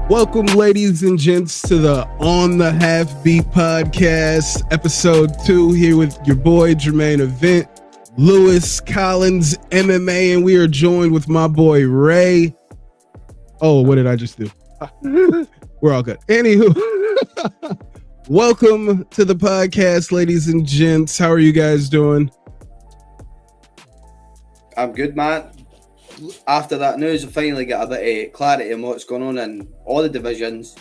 Welcome, ladies and gents, to the On the Half Beat podcast, episode 2, here with your boy Jermaine Event, Lewis Collins, MMA, and we are joined with my boy Ray. Oh, what did I just do? We're all good. Anywho, welcome to the podcast, ladies and gents. How are you guys doing? I'm good, man. After that news, I finally get a bit of clarity on what's going on in all the divisions.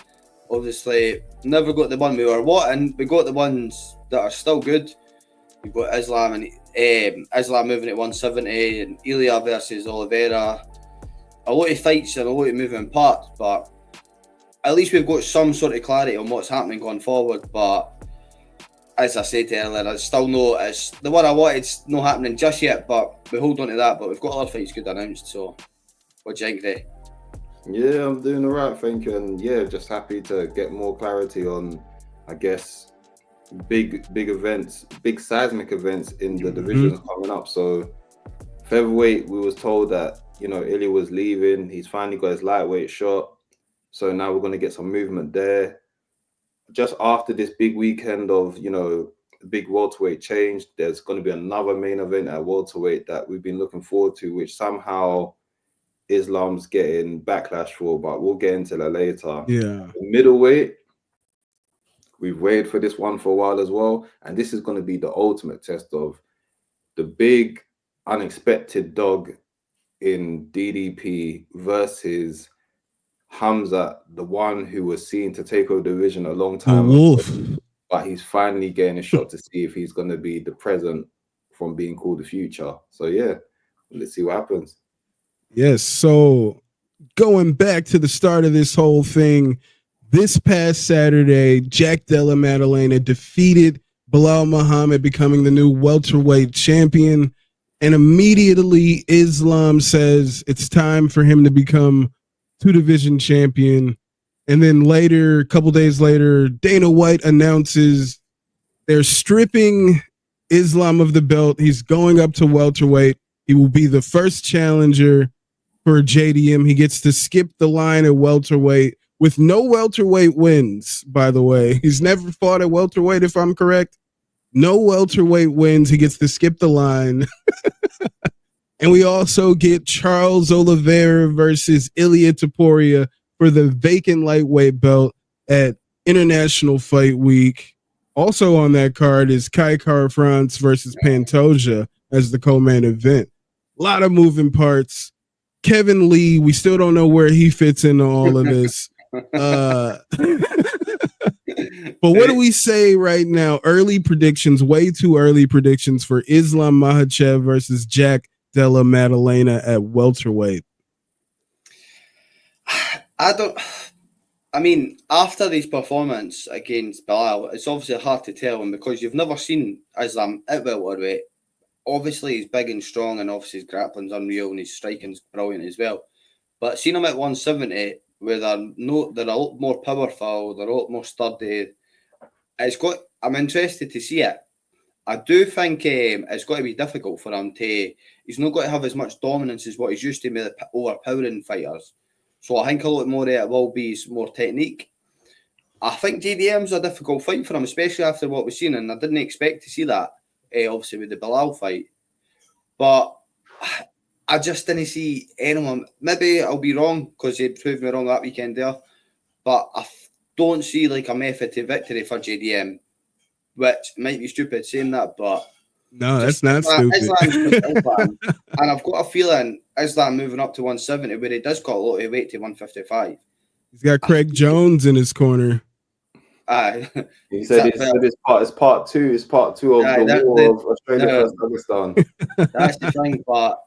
Obviously, never got the one we were wanting. We got the ones that are still good. We've got Islam and Islam moving at 170 and Ilya versus Oliveira. A lot of fights and a lot of moving parts, but at least we've got some sort of clarity on what's happening going forward. But as I said earlier, it's still it's the one I wanted's not happening just yet, but we hold on to that. But we've got other fights good announced, so what do you think, Ray? Yeah, I'm doing all right, thank you. And yeah, just happy to get more clarity on, I guess, big events, big seismic events in the divisions coming up. So featherweight, we was told that, Ilya was leaving. He's finally got his lightweight shot. So now we're going to get some movement there. Just after this big weekend of, big welterweight change, there's going to be another main event at welterweight that we've been looking forward to, which somehow Islam's getting backlash for, but we'll get into that later. Yeah. Middleweight, we've waited for this one for a while as well, and this is going to be the ultimate test of the big unexpected dog in DDP versus Khamzat, the one who was seen to take over the division a long time ago, but he's finally getting a shot to see if he's going to be the present from being called the future. So yeah, let's see what happens. Yes, so going back to the start of this whole thing, this past Saturday, Jack Della Maddalena defeated Belal Muhammad, becoming the new welterweight champion, and immediately Islam says it's time for him to become two-division champion. And then later, a couple days later, Dana White announces they're stripping Islam of the belt. He's going up to welterweight. He will be the first challenger for JDM. He gets to skip the line at welterweight with no welterweight wins, by the way. He's never fought at welterweight, if I'm correct. No welterweight wins. He gets to skip the line. And we also get Charles Oliveira versus Ilia Topuria for the vacant lightweight belt at International Fight Week. Also on that card is Kai Kara-France versus Pantoja as the co-main event. A lot of moving parts. Kevin Lee, we still don't know where he fits into all of this. But what do we say right now? Early predictions, way too early predictions for Islam Makhachev versus Jack Della Maddalena at welterweight. After this performance against Belal, it's obviously hard to tell, and because you've never seen Islam at welterweight, obviously he's big and strong, and obviously his grappling's unreal and his striking's brilliant as well. But seeing him at 170, where they're a lot more powerful, they're a lot more sturdy, I'm interested to see it. I do think it's got to be difficult for him to. He's not got to have as much dominance as what he's used to with overpowering fighters. So I think a lot more of it will be more technique. I think JDM's a difficult fight for him, especially after what we've seen, and I didn't expect to see that, obviously, with the Belal fight. But I just didn't see anyone. Maybe I'll be wrong because he proved me wrong that weekend there. But I don't see like a method to victory for JDM, which might be stupid saying that, but no, that's not stupid. And I've got a feeling Islam moving up to 170, where he does got a lot of weight to 155. He's got Craig Jones in his corner. He said it's part two. It's part two of the war of Australia versus Pakistan. That's the thing. But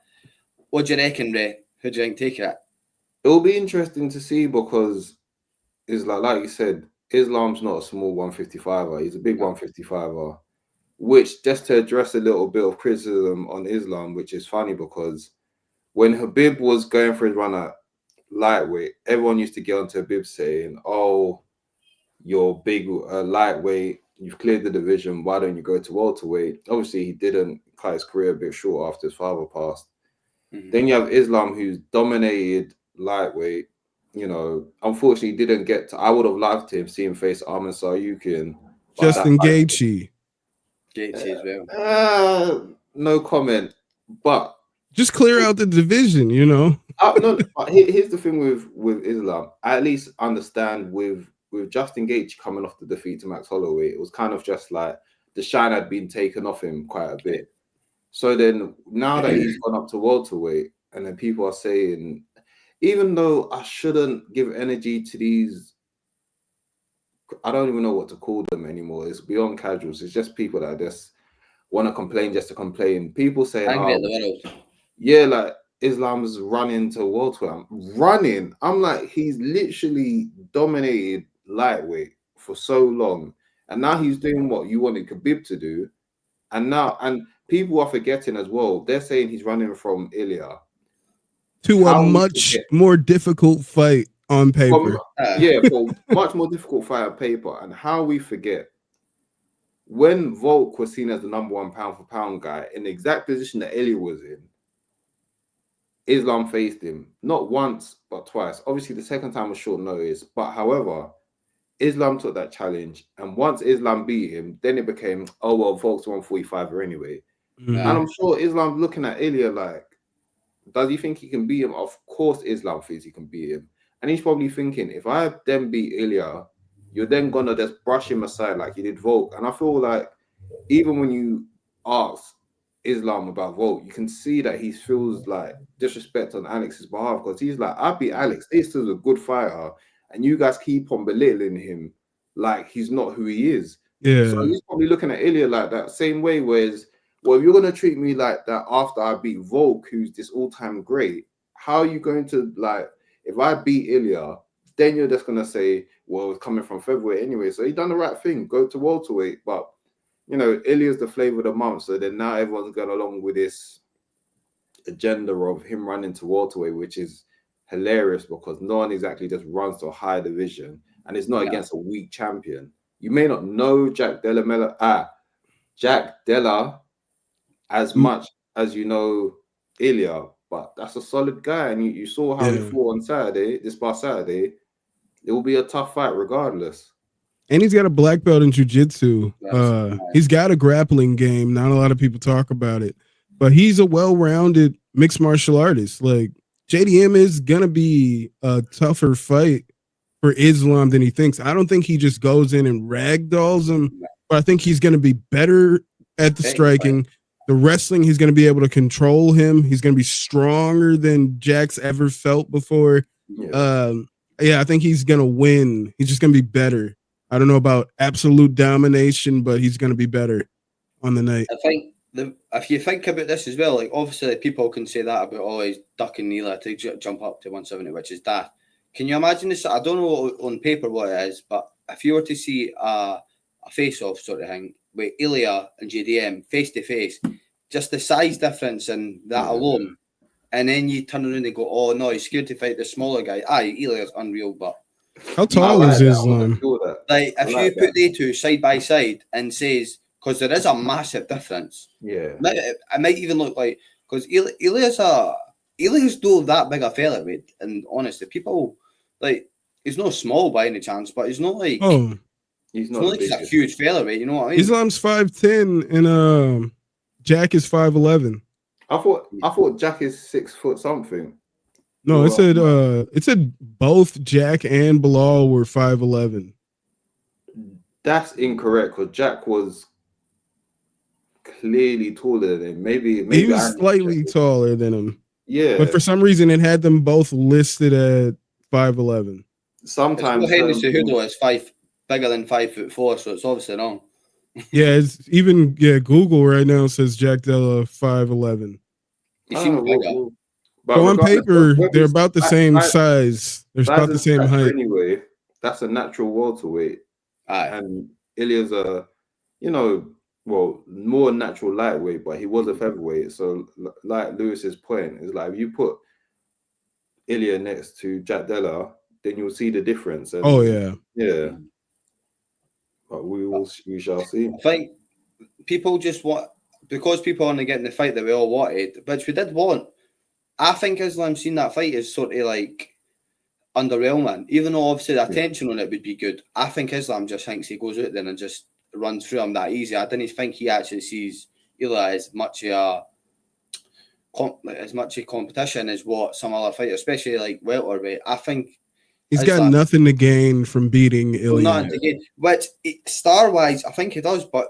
what do you reckon, Ray? Who do you think take it? It'll be interesting to see because Islam, like you said, Islam's not a small 155er. He's a big 155er. Which, just to address a little bit of criticism on Islam, which is funny because when Habib was going for his run at lightweight, everyone used to get onto Habib saying, "Oh, you're big lightweight. You've cleared the division. Why don't you go to welterweight?" Obviously, he didn't. Cut his career a bit short after his father passed. Mm-hmm. Then you have Islam, who's dominated lightweight, you know, unfortunately didn't get to. I would have loved him seeing face Arman Saryukin. But Justin that fight, Gaethje. Gaethje as well. no comment. But Just clear out the division, you know. no, but here's the thing with Islam. I at least understand with Justin Gaethje coming off the defeat to Max Holloway, it was kind of just like the shine had been taken off him quite a bit. So then now that he's gone up to welterweight, and then people are saying, even though I shouldn't give energy to these, I don't even know what to call them anymore. It's beyond casuals. It's just people that just want to complain just to complain. People saying, Angry at "Oh, the world." yeah, like Islam's running to welterweight." I'm running. I'm like, he's literally dominated lightweight for so long, and now he's doing what you wanted Khabib to do, and people are forgetting as well. They're saying he's running from Ilya To a How we much forget- more difficult fight on paper. for much more difficult fight on paper, and how we forget when Volk was seen as the number one pound for pound guy in the exact position that Ilya was in. Islam faced him not once but twice. Obviously, the second time was short notice, but however, Islam took that challenge, and once Islam beat him, then it became, oh well, Volk's 145er anyway. Mhm. And I'm sure Islam's looking at Ilya like, does he think he can beat him? Of course, Islam thinks he can beat him, and he's probably thinking, if I then beat Ilya, you're then gonna just brush him aside like you did Volk. And I feel like even when you ask Islam about Volk, you can see that he feels like disrespect on Alex's behalf, because he's like, I beat Alex. This is a good fighter, and you guys keep on belittling him like he's not who he is. Yeah. So he's probably looking at Ilya like that same way. Whereas, well, if you're gonna treat me like that after I beat Volk, who's this all-time great, how are you going to, like, if I beat Ilya, then you're just gonna say, well, it's coming from featherweight anyway. So he done the right thing, go to welterweight. But you know, Ilya's the flavor of the month. So then now everyone's going along with this agenda of him running to welterweight, which is hilarious because no one exactly just runs to a higher division, and it's not against a weak champion. You may not know Jack Della as much as you know Ilya, but that's a solid guy, and you saw how he fought on Saturday, this past Saturday. It will be a tough fight regardless. And he's got a black belt in jiu-jitsu. He's got a grappling game. Not a lot of people talk about it, but he's a well-rounded mixed martial artist. Like, JDM is going to be a tougher fight for Islam than he thinks. I don't think he just goes in and ragdolls him, but I think he's going to be better at the striking. The wrestling, he's going to be able to control him. He's going to be stronger than Jack's ever felt before. I think he's going to win. He's just going to be better. I don't know about absolute domination, but he's going to be better on the night. I think if you think about this as well, like obviously people can say that about always ducking Neela to jump up to 170, which is daft. Can you imagine this? I don't know on paper what it is, but if you were to see a face-off sort of thing with Ilya and JDM face to face, just the size difference in that alone, and then you turn around and go, "Oh no, he's scared to fight the smaller guy." Ilya's unreal, but how tall is Islam? Like if you put the two side by side and says, because there is a massive difference. Yeah, it might even look like, because Ilya's not that big a featherweight, and honestly, people like he's not small by any chance, but he's not like he's not like he's a huge featherweight. You know what I mean? Islam's 5'10" and Jack is 5'11". I thought Jack is 6 foot something. No, it said both Jack and Bilal were 5'11". That's incorrect because Jack was clearly taller than him. Maybe he was slightly taller than him. Yeah, but for some reason it had them both listed at 5'11". Sometimes Henry Cejudo is bigger than 5'4", so it's obviously wrong. It's even Google right now says Jack Della 5'11". He seems bigger. But on paper, they're about the same size. They're about the same height. Anyway, that's a natural welterweight. And Ilya's more natural lightweight, but he was a featherweight. So, like Lewis's point, is like if you put Ilya next to Jack Della, then you'll see the difference. And, yeah. But we shall see. I think people just want, because people aren't getting the fight that we all wanted, which we did want. I think Islam seen that fight as sort of like underwhelming. Even though obviously the attention on it would be good, I think Islam just thinks he goes out there and just runs through him that easy. I didn't think he actually sees Eli as much a competition as what some other fighters, especially like welterweight. I think he's got nothing to gain from beating Ilya. Nothing to gain. Which star-wise, I think he does. But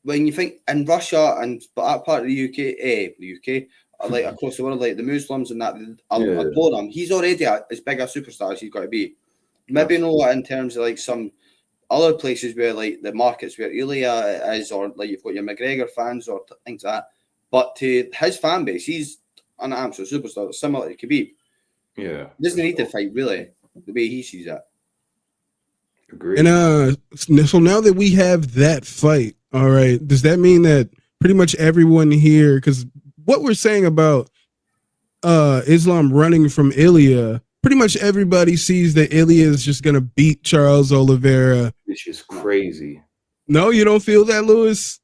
when you think in Russia and that part of the UK, like across the world, like the Muslims and that, adore him. He's already as big a superstar as he's got to be. Maybe not in terms of like some other places where like the markets where Ilya is, or like you've got your McGregor fans or things like that. But to his fan base, he's an absolute superstar, similar to Khabib. Yeah, He doesn't need to fight really, the way he sees it. Agreed. And so now that we have that fight, all right, does that mean that pretty much everyone here, because what we're saying about Islam running from Ilya, pretty much everybody sees that Ilya is just gonna beat Charles Oliveira, which is crazy. No, you don't feel that, Lewis?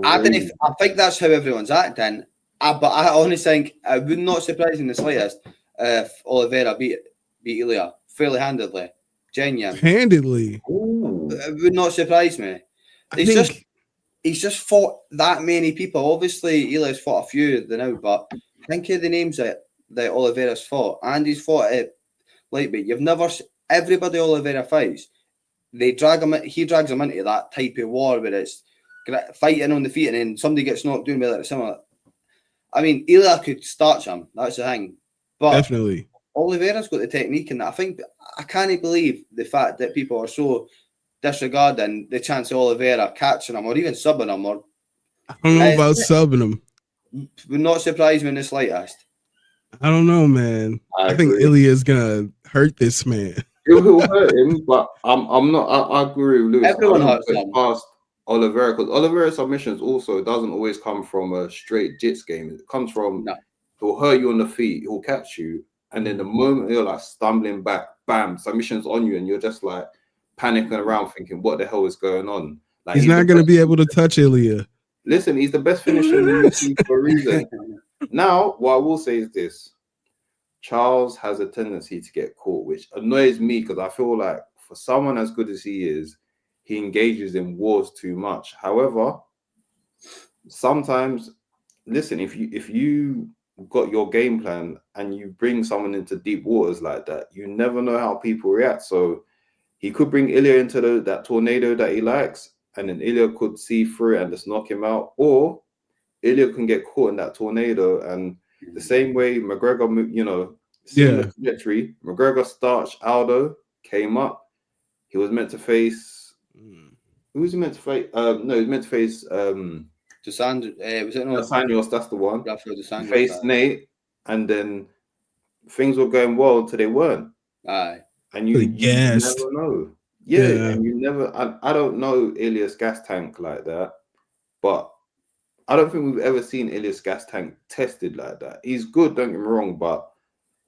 I think that's how everyone's acting. But I honestly think it would not surprise me in the slightest if Oliveira beat Ilya fairly handedly. Genuine. Handedly. It would not surprise me. He's just fought that many people. Obviously, Ilya's fought a few of them now, but think of the names that Oliveira's fought. And he's fought at lightweight. You've never... Everybody Oliveira fights, he drags them into that type of war where it's fighting on the feet and then somebody gets knocked down with it. Similar. I mean, Ilya could starch him. That's the thing. But definitely, Oliveira's got the technique, and I can't believe the fact that people are so disregarding the chance of Oliveira catching him or even subbing him. Or I don't know about subbing him. Would not surprise me in the slightest. I don't know, man. I think Ilya is gonna hurt this man. It will hurt him, but I'm not. I agree with Lewis. Everyone hurts him. Past Oliveira, because Oliveira's submissions also doesn't always come from a straight jits game. It comes from he'll hurt you on the feet, he'll catch you, and then the moment you're like stumbling back, bam, submissions on you, and you're just like panicking around, thinking, "What the hell is going on?" Like he's not going to be able to touch Ilya. Listen, he's the best finisher in the UFC for a reason. Now, what I will say is this: Charles has a tendency to get caught, which annoys me because I feel like for someone as good as he is, he engages in wars too much. However, sometimes, listen, if you got your game plan and you bring someone into deep waters like that, you never know how people react. So he could bring Ilya into that tornado that he likes, and then Ilya could see through it and just knock him out, or Ilya can get caught in that tornado. And the same way McGregor, similar trajectory. McGregor starched Aldo, came up. He was meant to face. Who was he meant to face? No, he was meant to face. Dos Anjos, that's the one. He faced Nate, and then things were going well until they weren't. Aye. And you never know. Yeah. And you never. I don't know Ilya's gas tank like that, but I don't think we've ever seen Ilya's gas tank tested like that. He's good, don't get me wrong, but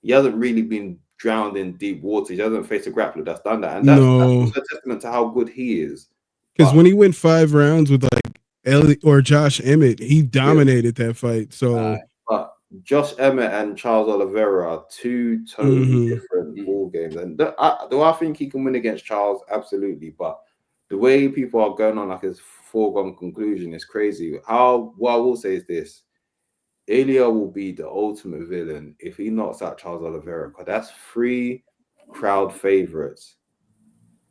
he hasn't really been drowned in deep water. He hasn't faced a grappler that's done that, and that's a testament to how good he is. Because when he went 5 rounds with like Ellie or Josh Emmett, he dominated that fight. So, but Josh Emmett and Charles Oliveira are two totally different ball games. And do I think he can win against Charles? Absolutely. But the way people are going on like his foregone conclusion is crazy. What I will say is this: Ilya will be the ultimate villain if he knocks out Charles Oliveira, because that's 3 crowd favorites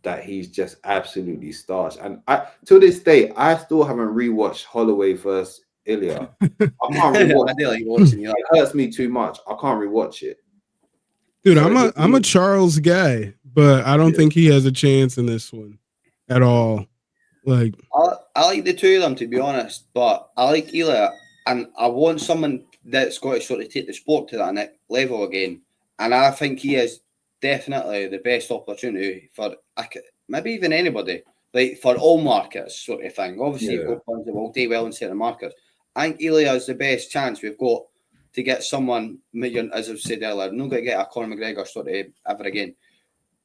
that he's just absolutely starched. And to this day, I still haven't rewatched Holloway versus Ilya. I can't rewatch it. It hurts me too much. I can't rewatch it. Dude, I'm a Charles guy, but I don't think he has a chance in this one at all. Like I like the two of them, to be honest, but I like Ilya, and I want someone that's got to sort of take the sport to that next level again. And I think he is definitely the best opportunity for maybe even anybody, like for all markets sort of thing. Obviously, you've got ones that will do well in certain markets. I think Ilya is the best chance we've got to get someone, as I've said earlier, not going to get a Conor McGregor sort of ever again.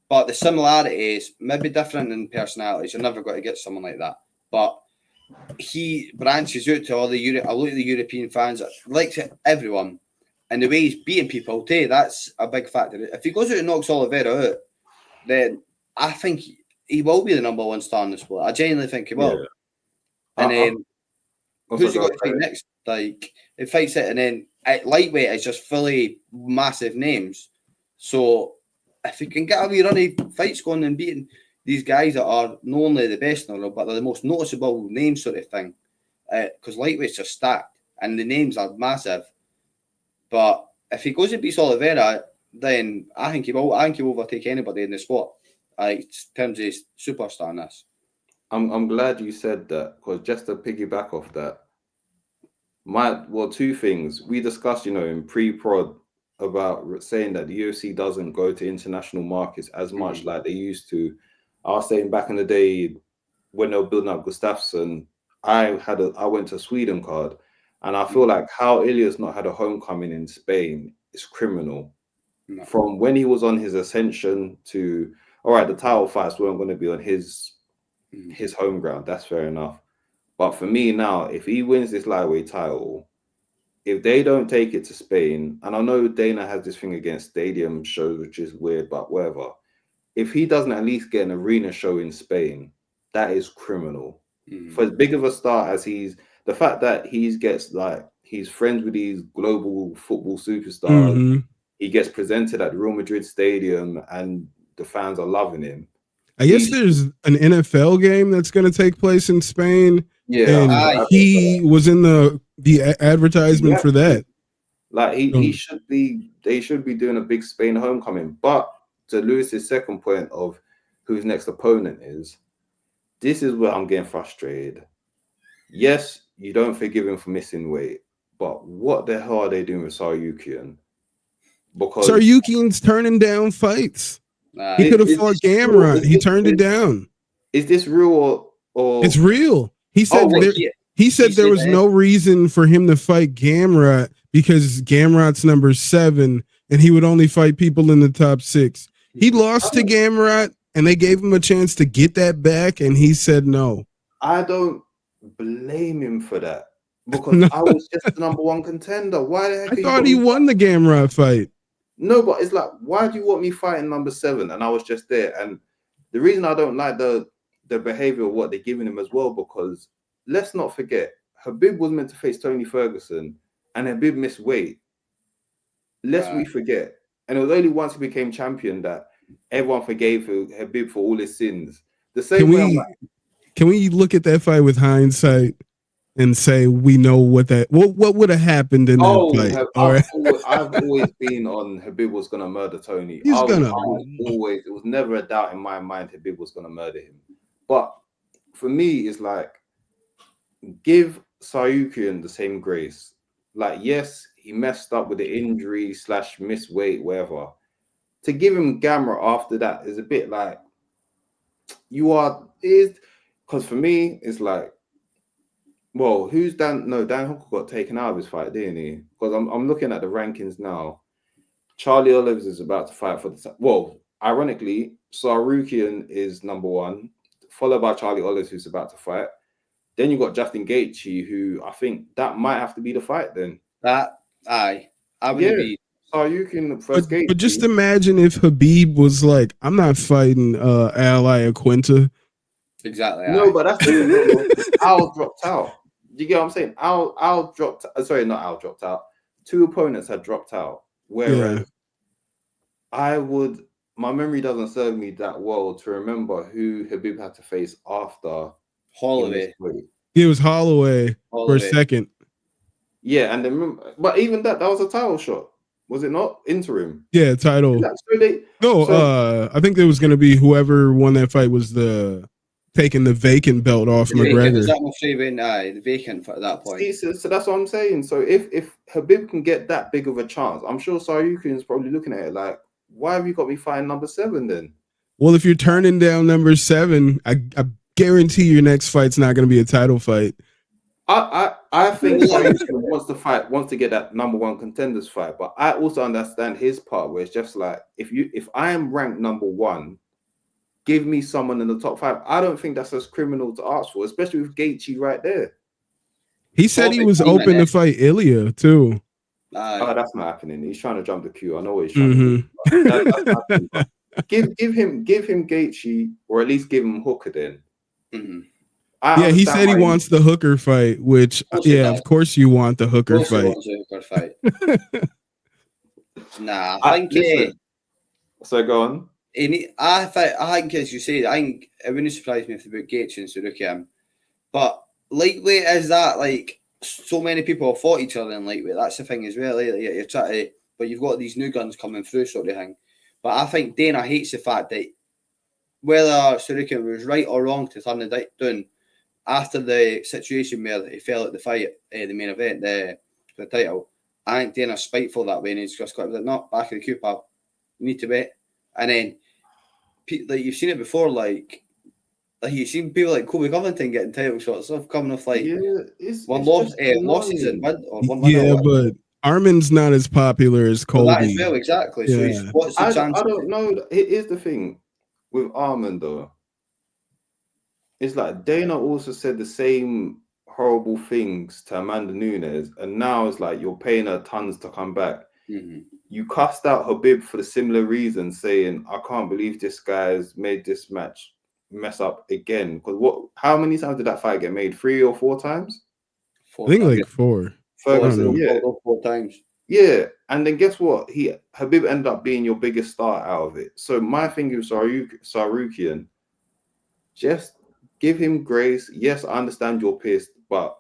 But the similarity is maybe different in personalities. You're never going to get someone like that. But he branches out to all the a lot of the European fans, likes everyone. and the way he's beating people too, that's a big factor. If he goes out and knocks Oliveira out, then I think he will be the number one star in the sport. I genuinely think he will. Yeah. And then who's he got to fight next? Like, it fights it, and then at lightweight, it's just fully massive names. So if he can get a wee run of fights going and beating these guys that are not only the best in the world, but they're the most noticeable names sort of thing, because lightweight's just stacked and the names are massive. But if he goes and beats Oliveira, then I think he will overtake anybody in the sport. In terms of his superstarness. I'm glad you said that, because just to piggyback off that, two things we discussed, in pre-prod about saying that the UFC doesn't go to international markets as much like they used to. I was saying back in the day when they were building up Gustafsson, I went to Sweden card, and I feel like how Ilya's not had a homecoming in Spain is criminal. No. From when he was on his ascension to, all right, the title fights weren't going to be on his home ground. That's fair enough. But for me now, if he wins this lightweight title, if they don't take it to Spain, and I know Dana has this thing against stadium shows, which is weird, but whatever. If he doesn't at least get an arena show in Spain, that is criminal. For as big of a star as the fact that he's friends with these global football superstars, he gets presented at the Real Madrid stadium and the fans are loving him. I guess there's an NFL game that's going to take place in Spain. Yeah, and he was in the advertisement for that. Like he should be. They should be doing a big Spain homecoming. But to Lewis's second point of who his next opponent is, this is where I'm getting frustrated. Yes, you don't forgive him for missing weight, but what the hell are they doing with Saryukian? Because Saryukian's turning down fights. He could have fought Gamrot. He turned it down. Is this real or it's real? He said there was no reason for him to fight Gamrot because Gamrot's number 7 and he would only fight people in the top 6. He lost to Gamrot and they gave him a chance to get that back and he said no. I don't blame him for that because I was just the number 1 contender. Why the heck? I thought he won the Gamrot fight. No, but it's like, why do you want me fighting number 7? And I was just there. And the reason I don't like the behavior of what they're giving him as well, because let's not forget, Khabib was meant to face Tony Ferguson and Khabib missed weight. Lest we forget. And it was only once he became champion that everyone forgave Khabib for all his sins. The same Can we look at that fight with hindsight and say we know what would have happened in that fight? I've always been on Khabib was gonna murder Tony. It was never a doubt in my mind Khabib was gonna murder him. But for me, it's like, give Saryukian the same grace. Like, yes, he messed up with the injury / missed weight, whatever. To give him Gamrot after that is a bit like because for me, it's like, well, who's Dan? No, Dan Hooker got taken out of his fight, didn't he? Because I'm looking at the rankings now. Charlie Olives is about to fight for the. Well, ironically, Saryukian is number 1, followed by Charlie Olives, who's about to fight. Then you got Justin Gaethje, who I think that might have to be the fight. Then I would be. Saryukian first Gaethje. But just imagine if Khabib was like, I'm not fighting Al Iaquinta. Exactly. No, but that's the Al dropped out. You get what I'm saying? Al dropped. Sorry, not Al dropped out. 2 opponents had dropped out. Whereas my memory doesn't serve me that well to remember who Khabib had to face after Holloway. It was Holloway for a second. Yeah, and then but even that was a title shot, was it not? Interim. Yeah, title. I think there was going to be whoever won that fight was taking the vacant belt off McGregor. The vacant at that point. See, so that's what I'm saying. So if Khabib can get that big of a chance, I'm sure Saryukian's probably looking at it like, why have you got me fighting number 7 then? Well, if you're turning down number 7, I guarantee your next fight's not going to be a title fight. I think Saryukian wants to get that number 1 contenders fight, but I also understand his part where it's just like, if I am ranked number 1, give me someone in the top 5. I don't think that's as criminal to ask for, especially with Gaethje right there. He said he was open to fight Ilya too. Oh, that's not happening. He's trying to jump the queue. I know what he's trying to do. That's not happening. Give him Gaethje, or at least give him Hooker then. Yeah, he said he wants the Hooker fight, which of course you want the Hooker fight. Nah, I think. So go on. I think, as you say, I think it wouldn't surprise me if they put Gaethje and Sarukian. But lightweight is that like so many people have fought each other in lightweight. That's the thing as well. Like, you're trying to, but you've got these new guns coming through, sort of thing. But I think Dana hates the fact that whether Sarukian was right or wrong to turn the down after the situation where he fell at the fight, the main event, the title. I think Dana's spiteful that way, and he's just got to be like, no, back of the queue, pal. You need to wait. And then, like, you've seen it before, like you've seen people like Kobe Covington getting title shots off, coming off like losses and one win. Yeah, but Armin's not as popular as Colby. Well, that as well, exactly. Yeah. So what's the chance? I don't know. Here's the thing with Armin, though. It's like Dana also said the same horrible things to Amanda Nunes, and now it's like you're paying her tons to come back. You cussed out Habib for the similar reason, saying, I can't believe this guy's made this match mess up again. Because how many times did that fight get made? 3 or 4 times? I think like 4. Ferguson, four times. Yeah, and then guess what? Habib ended up being your biggest star out of it. So my thing with Sarukian, just give him grace. Yes, I understand you're pissed, but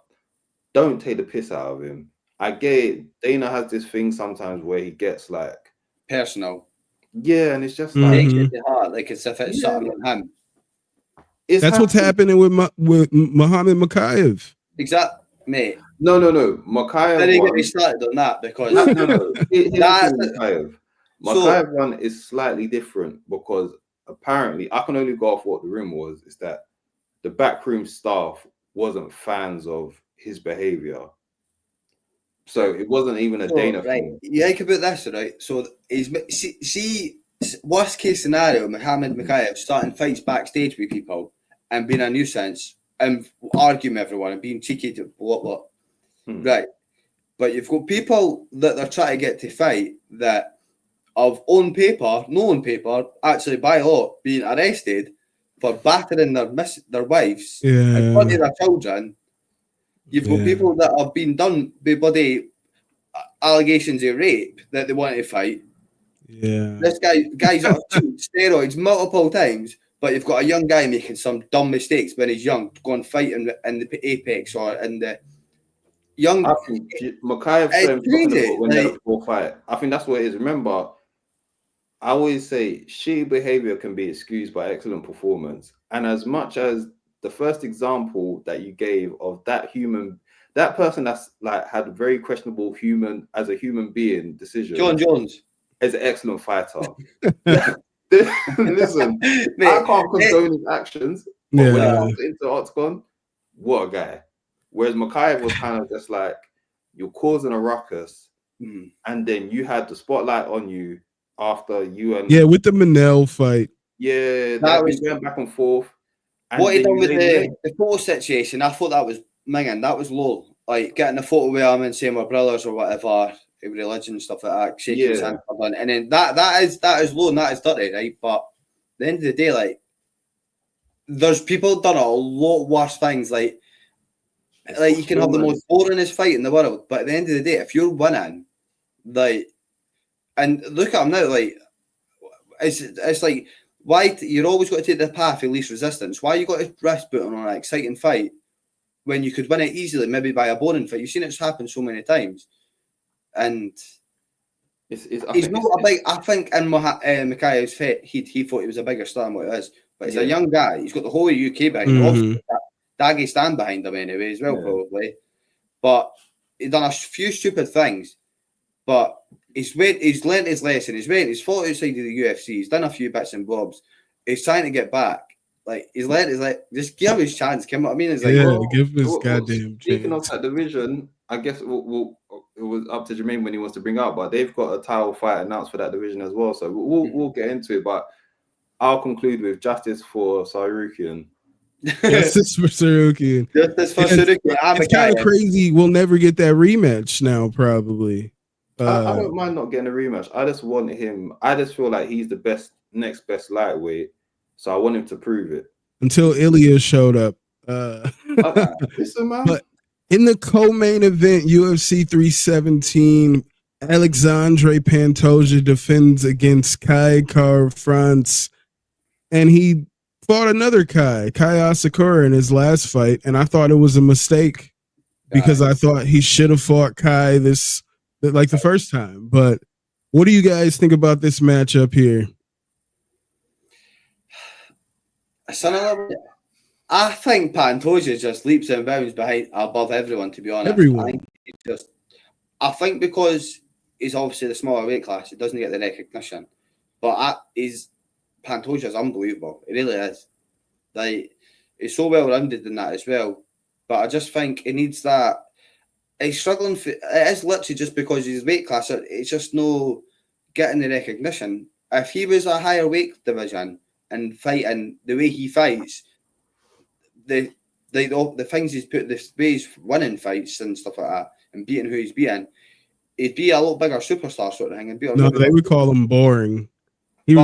don't take the piss out of him. I get it. Dana has this thing sometimes where he gets like personal. Yeah, and it's just makes it hard, like as if it's something on him. That's what's happening with Muhammad Makhachev. Exactly, mate. No. Makhachev. Then he get started on that because Makhachev one is slightly different because apparently I can only go off what the room was. Is that the backroom staff wasn't fans of his behavior. So it wasn't even a Dana thing. You think about this, right? So see, worst case scenario, Muhammad Makhachev starting fights backstage with people and being a nuisance and arguing with everyone and being cheeky to what. Right. But you've got people that they're trying to get to fight that of no on paper, actually by law, being arrested for battering their wives in front of their children. You've got people that have been done with bloody allegations of rape that they want to fight. Yeah. This guy's on steroids multiple times, but you've got a young guy making some dumb mistakes when he's young, going fighting in the Apex or in the young. I think Makhachev fight. I think that's what it is. Remember, I always say shitty behavior can be excused by excellent performance. And as much as the first example that you gave of that person that's like had a very questionable human being decision. John Jones is an excellent fighter. Listen, mate, I can't condone his actions, but when it comes into Octagon, what a guy. Whereas Makhachev was kind of just like, you're causing a ruckus, and then you had the spotlight on you after you and with the Manel fight. Yeah, that was going back and forth. And what he done with the photo situation, I thought that was minging. That was low. Like getting a photo with him and saying we're brothers or whatever, religion stuff like that, shaking his hand, and then that is low and that is dirty, right? But at the end of the day, like there's people done a lot worse things. Like you can have the most boringest fight in the world, but at the end of the day, if you're winning, like, and look at him now, like it's like. Why you're always got to take the path of least resistance? Why you got to risk putting on an exciting fight when you could win it easily, maybe by a boring fight? You've seen it happen so many times, and he's not a big. I think in Makhachev's head, he thought he was a bigger star than what he is, but he's a young guy. He's got the whole UK behind him. Dagestan behind him anyway as well, probably. But he's done a few stupid things, but. He's learnt his lesson. He's fought outside of the UFC. He's done a few bits and bobs. He's trying to get back. Like he's learnt his just give him his chance. Come what I mean? It's like give him his goddamn chance. Speaking of that division, I guess it was up to Jermaine when he wants to bring out, but they've got a title fight announced for that division as well. So we'll get into it. But I'll conclude with justice for Sarukian. Justice for Sarukian. Justice for Sarukian. It's kind of crazy. We'll never get that rematch now, probably. I don't mind not getting a rematch. I just want him. I just feel like he's the next best lightweight. So I want him to prove it. Until Ilya showed up. Listen, man. But in the co-main event, UFC 317, Alexandre Pantoja defends against Kai Kara-France, and he fought another Kai Asakura in his last fight, and I thought it was a mistake because I thought he should have fought Kai the first time. But what do you guys think about this matchup here? I think Pantoja just leaps and bounds above everyone, to be honest. Everyone. I think because he's obviously the smaller weight class, he doesn't get the recognition. But Pantoja's unbelievable. It really is. Like, he's so well rounded in that as well. But I just think he needs that. He's struggling for it is literally just because he's weight class. It's just no getting the recognition. If he was a higher weight division and fighting the way he fights, the things he's put, the way he's winning fights and stuff like that, and beating who he's beating, he'd be a lot bigger superstar sort of thing. No, they would call him boring. He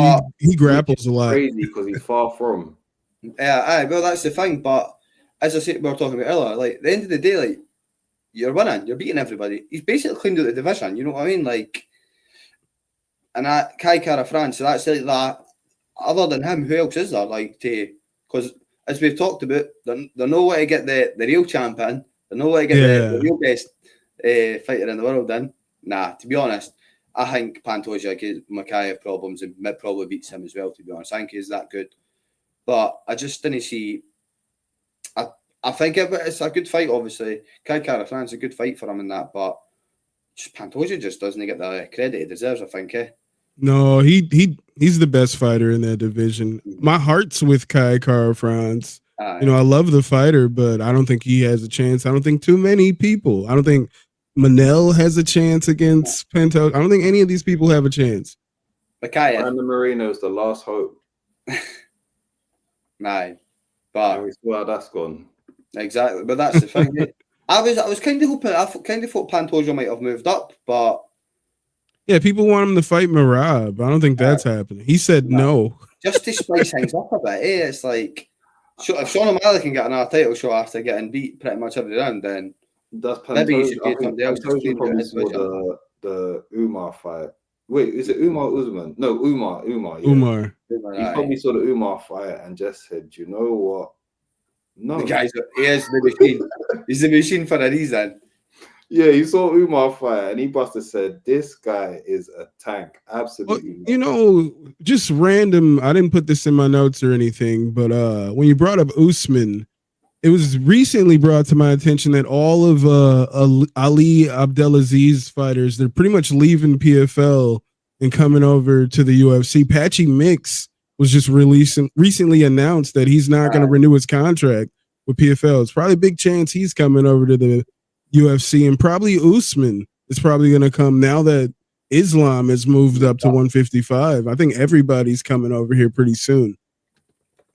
grapples a lot. Crazy because he's far from. Yeah, well, that's the thing. But as I said, we were talking about earlier. Like, at the end of the day, like, you're winning, you're beating everybody. He's basically cleaned out the division. You know what I mean? Like, and Kai Kara-France, that's like that. Other than him, who else is there? Like, because as we've talked about, they know where to get the real champion. They know where to get the real best fighter in the world in. Nah, to be honest, I think Pantoja gives Makhachev problems and probably beats him as well, to be honest. I think he's that good. But I just didn't see... I think it's a good fight, obviously. Kai Kara-France, a good fight for him in that, but Pantoja just doesn't get the credit he deserves, I think, No, he's the best fighter in that division. My heart's with Kai Kara-France. I love the fighter, but I don't think he has a chance. I don't think too many people. I don't think Manel has a chance against Pantoja. I don't think any of these people have a chance. Makhachev. Marino is the last hope. Nah, but we saw how that's gone. Exactly, but that's the thing. I was kind of hoping. I kind of thought Pantoja might have moved up, but yeah, people want him to fight Merab. I don't think that's happening. He said no. Just to spice things up a bit. It's like if Sean O'Malley can get another title shot after getting beat pretty much every round, then maybe you should get somebody else to clean the Umar fight. Wait, is it Umar or Usman? No, Umar. Yeah. Umar. He probably saw the Umar fight and just said, "You know what? No, the guy's he is the machine. He's the machine for a reason." Yeah, he saw Umar fight and he must have said, "This guy is a tank." Absolutely. Well, just random. I didn't put this in my notes or anything, but when you brought up Usman, it was recently brought to my attention that all of Ali Abdelaziz's fighters, they're pretty much leaving PFL and coming over to the UFC. Patchy Mix was just recently announced that he's not going to renew his contract with PFL. It's probably a big chance he's coming over to the UFC, and probably Usman is probably going to come now that Islam has moved up to 155. I think everybody's coming over here pretty soon.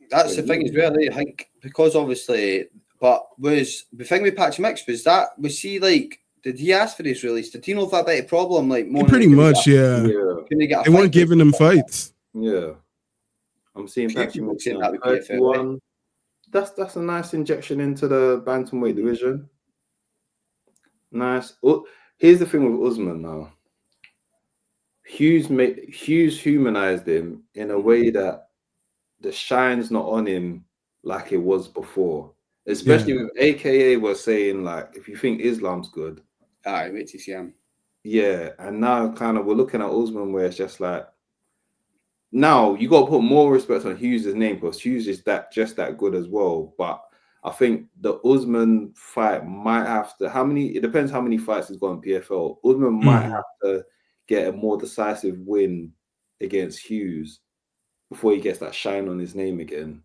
That's the thing as well. I think because obviously, but was the thing with Patchy Mix was he like? Did he ask for his release? Did he know that bit of problem? Like, pretty much, yeah. They weren't giving him fights. Yeah. I'm seeing Patchy Mix in that with That's a nice injection into the bantamweight division. Nice. Here's the thing with Usman now. Hughes humanized him in a way that the shine's not on him like it was before. Especially with AKA was saying, like, if you think Islam's good, wait to see him. Yeah, and now kind of we're looking at Usman where it's just like, now you got to put more respect on Hughes' name because Hughes is just that good as well. But I think the Usman fight might have to. It depends how many fights he's got in PFL. Usman might have to get a more decisive win against Hughes before he gets that shine on his name again.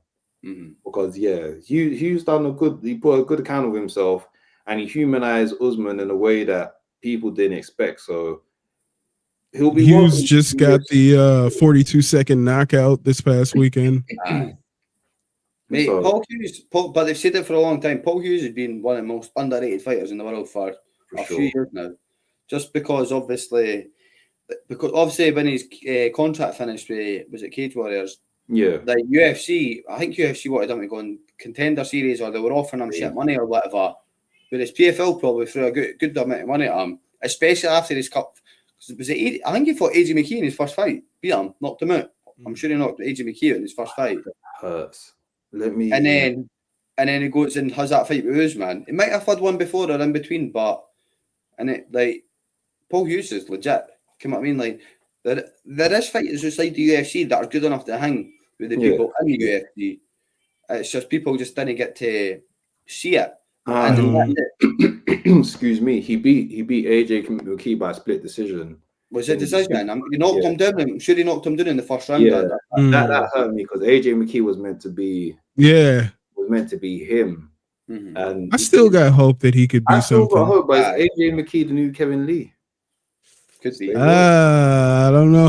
Because Hughes done he put a good account of himself and he humanized Usman in a way that people didn't expect. So he'll be. Hughes just got the 42-second knockout this past weekend. Mate, Paul Hughes, but they've said it for a long time. Paul Hughes has been one of the most underrated fighters in the world for a few years now. just because obviously when his contract finished with, was it Cage Warriors? Yeah. Like UFC, I think UFC wanted him to go in Contender Series, or they were offering him shit money or whatever. Whereas PFL probably threw a good amount of money at him, especially after his cup. Was it? I think he fought AJ McKee in his first fight, beat him, knocked him out. I'm sure he knocked AJ McKee out in his first fight. That hurts. And then he goes and has that fight with Usman. He might have had one before or in between, but Paul Hughes is legit. You know what I mean? Like there is fighters outside the UFC that are good enough to hang with the people in the UFC. It's just people just didn't get to see it. Excuse me. He beat AJ McKee by a split decision. Was it decision? He knocked him down. I'm sure he knocked him down in the first round. Yeah, that hurt me because AJ McKee was meant to be. Yeah, was meant to be him. Mm-hmm. And I still got hope that he could be something. I still got hope, but is AJ McKee the new Kevin Lee? Could be. I don't know.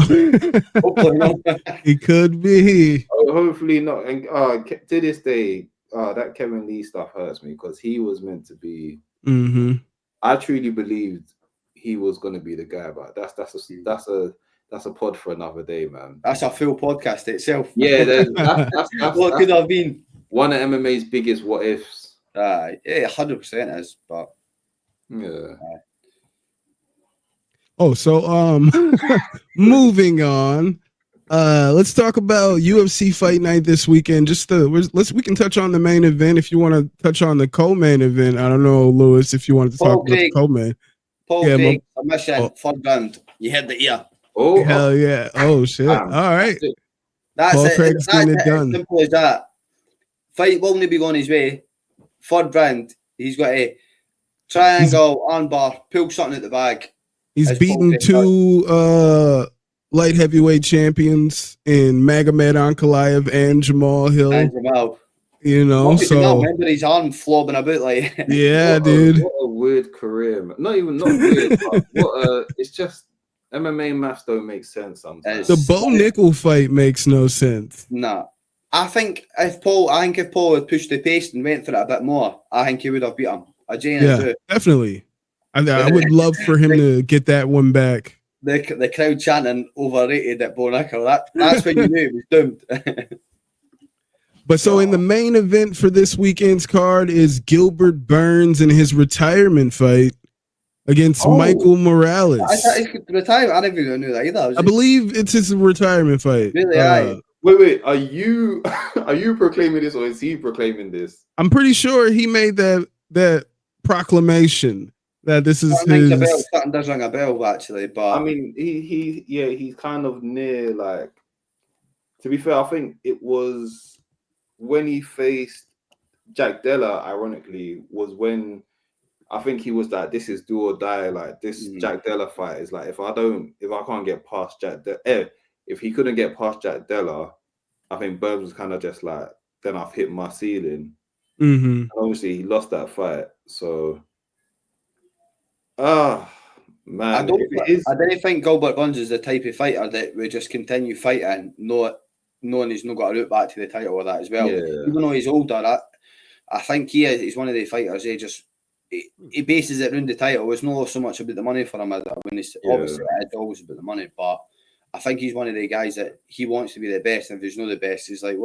Hopefully not. He could be. Oh, hopefully not. And to this day, that Kevin Lee stuff hurts me because he was meant to be. Mm-hmm. I truly believed he was going to be the guy, but that's a pod for another day, man. That's a full podcast itself. Yeah, that's what could have been one of MMA's biggest what ifs. Yeah, 100% is, but yeah. Oh, so moving on. Let's talk about UFC Fight Night this weekend. We can touch on the main event if you want to touch on the co-main event. I don't know, Lewis, if you wanted to talk about the co-main. Paul Craig, submission, third round. You heard the ear. Oh, hell yeah. Oh, shit. All right. That's Paul it. Craig's getting it done. Simple as that. Fight will only be going his way. Third round, he's got a triangle, armbar, pull something at the bag. He's beaten two light heavyweight champions in Magomed Ankalaev and Jamal Hill. You know, so remember his arm flobbing about like. Yeah, dude. What a weird career, man. Not weird, but it's just MMA maths don't make sense sometimes. The Bo Nickel fight makes no sense. Nah. I think if Paul had pushed the pace and went for it a bit more, I think he would have beat him. Definitely. I would love for him to get that one back. The crowd chanting overrated at Bo Nickel. That's when you knew it was doomed. But so in the main event for this weekend's card is Gilbert Burns in his retirement fight against Michael Morales. I thought he could retire. I didn't even know that either. I believe it's his retirement fight. Really? Wait. Are you proclaiming this or is he proclaiming this? I'm pretty sure he made that proclamation that this is his. Something does ring a bell actually, but I mean he's kind of near like. To be fair, I think it was. When he faced Jack Della, ironically, was when I think he was like, "This is do or die." Like this Jack Della fight is like, if I can't get past Jack Della, if he couldn't get past Jack Della, I think Burns was kind of just like, then I've hit my ceiling. Mm-hmm. And obviously, he lost that fight. So, man, I don't think Gilbert Burns is the type of fighter that would just continue fighting, knowing he's not got a route back to the title or that as well. Yeah. Even though he's older, I think he's one of the fighters. He bases it around the title. It's not so much about the money for him. Obviously, it's always about the money, but I think he's one of the guys that he wants to be the best. And if he's not the best, he's like,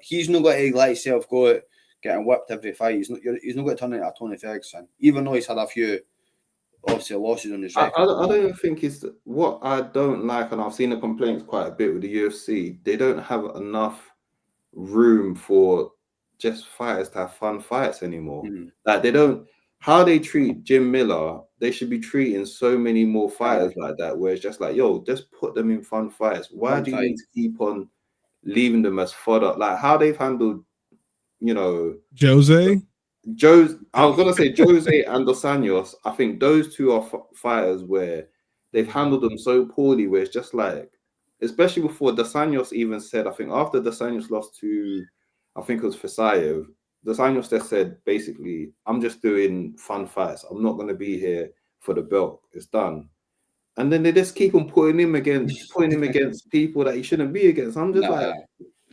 he's not got to let himself go out getting whipped every fight. He's not got to turn into a Tony Ferguson, even though he's had a few obviously losses on his record. I don't think it's what I don't like, and I've seen the complaints quite a bit with the UFC. They don't have enough room for just fighters to have fun fights anymore. Like they don't. How they treat Jim Miller, they should be treating so many more fighters like that. Where it's just like, yo, just put them in fun fights. Why do you need to keep on leaving them as fodder? Like how they've handled, Jose. I was gonna say Jose and Dos Anjos. I think those two are fighters where they've handled them so poorly. Where it's just like, especially before Dos Anjos even said, I think after Dos Anjos lost to, I think it was Fasayev, Dos Anjos just said basically, I'm just doing fun fights. I'm not gonna be here for the belt. It's done. And then they just keep on putting him against people that he shouldn't be against. I'm just like,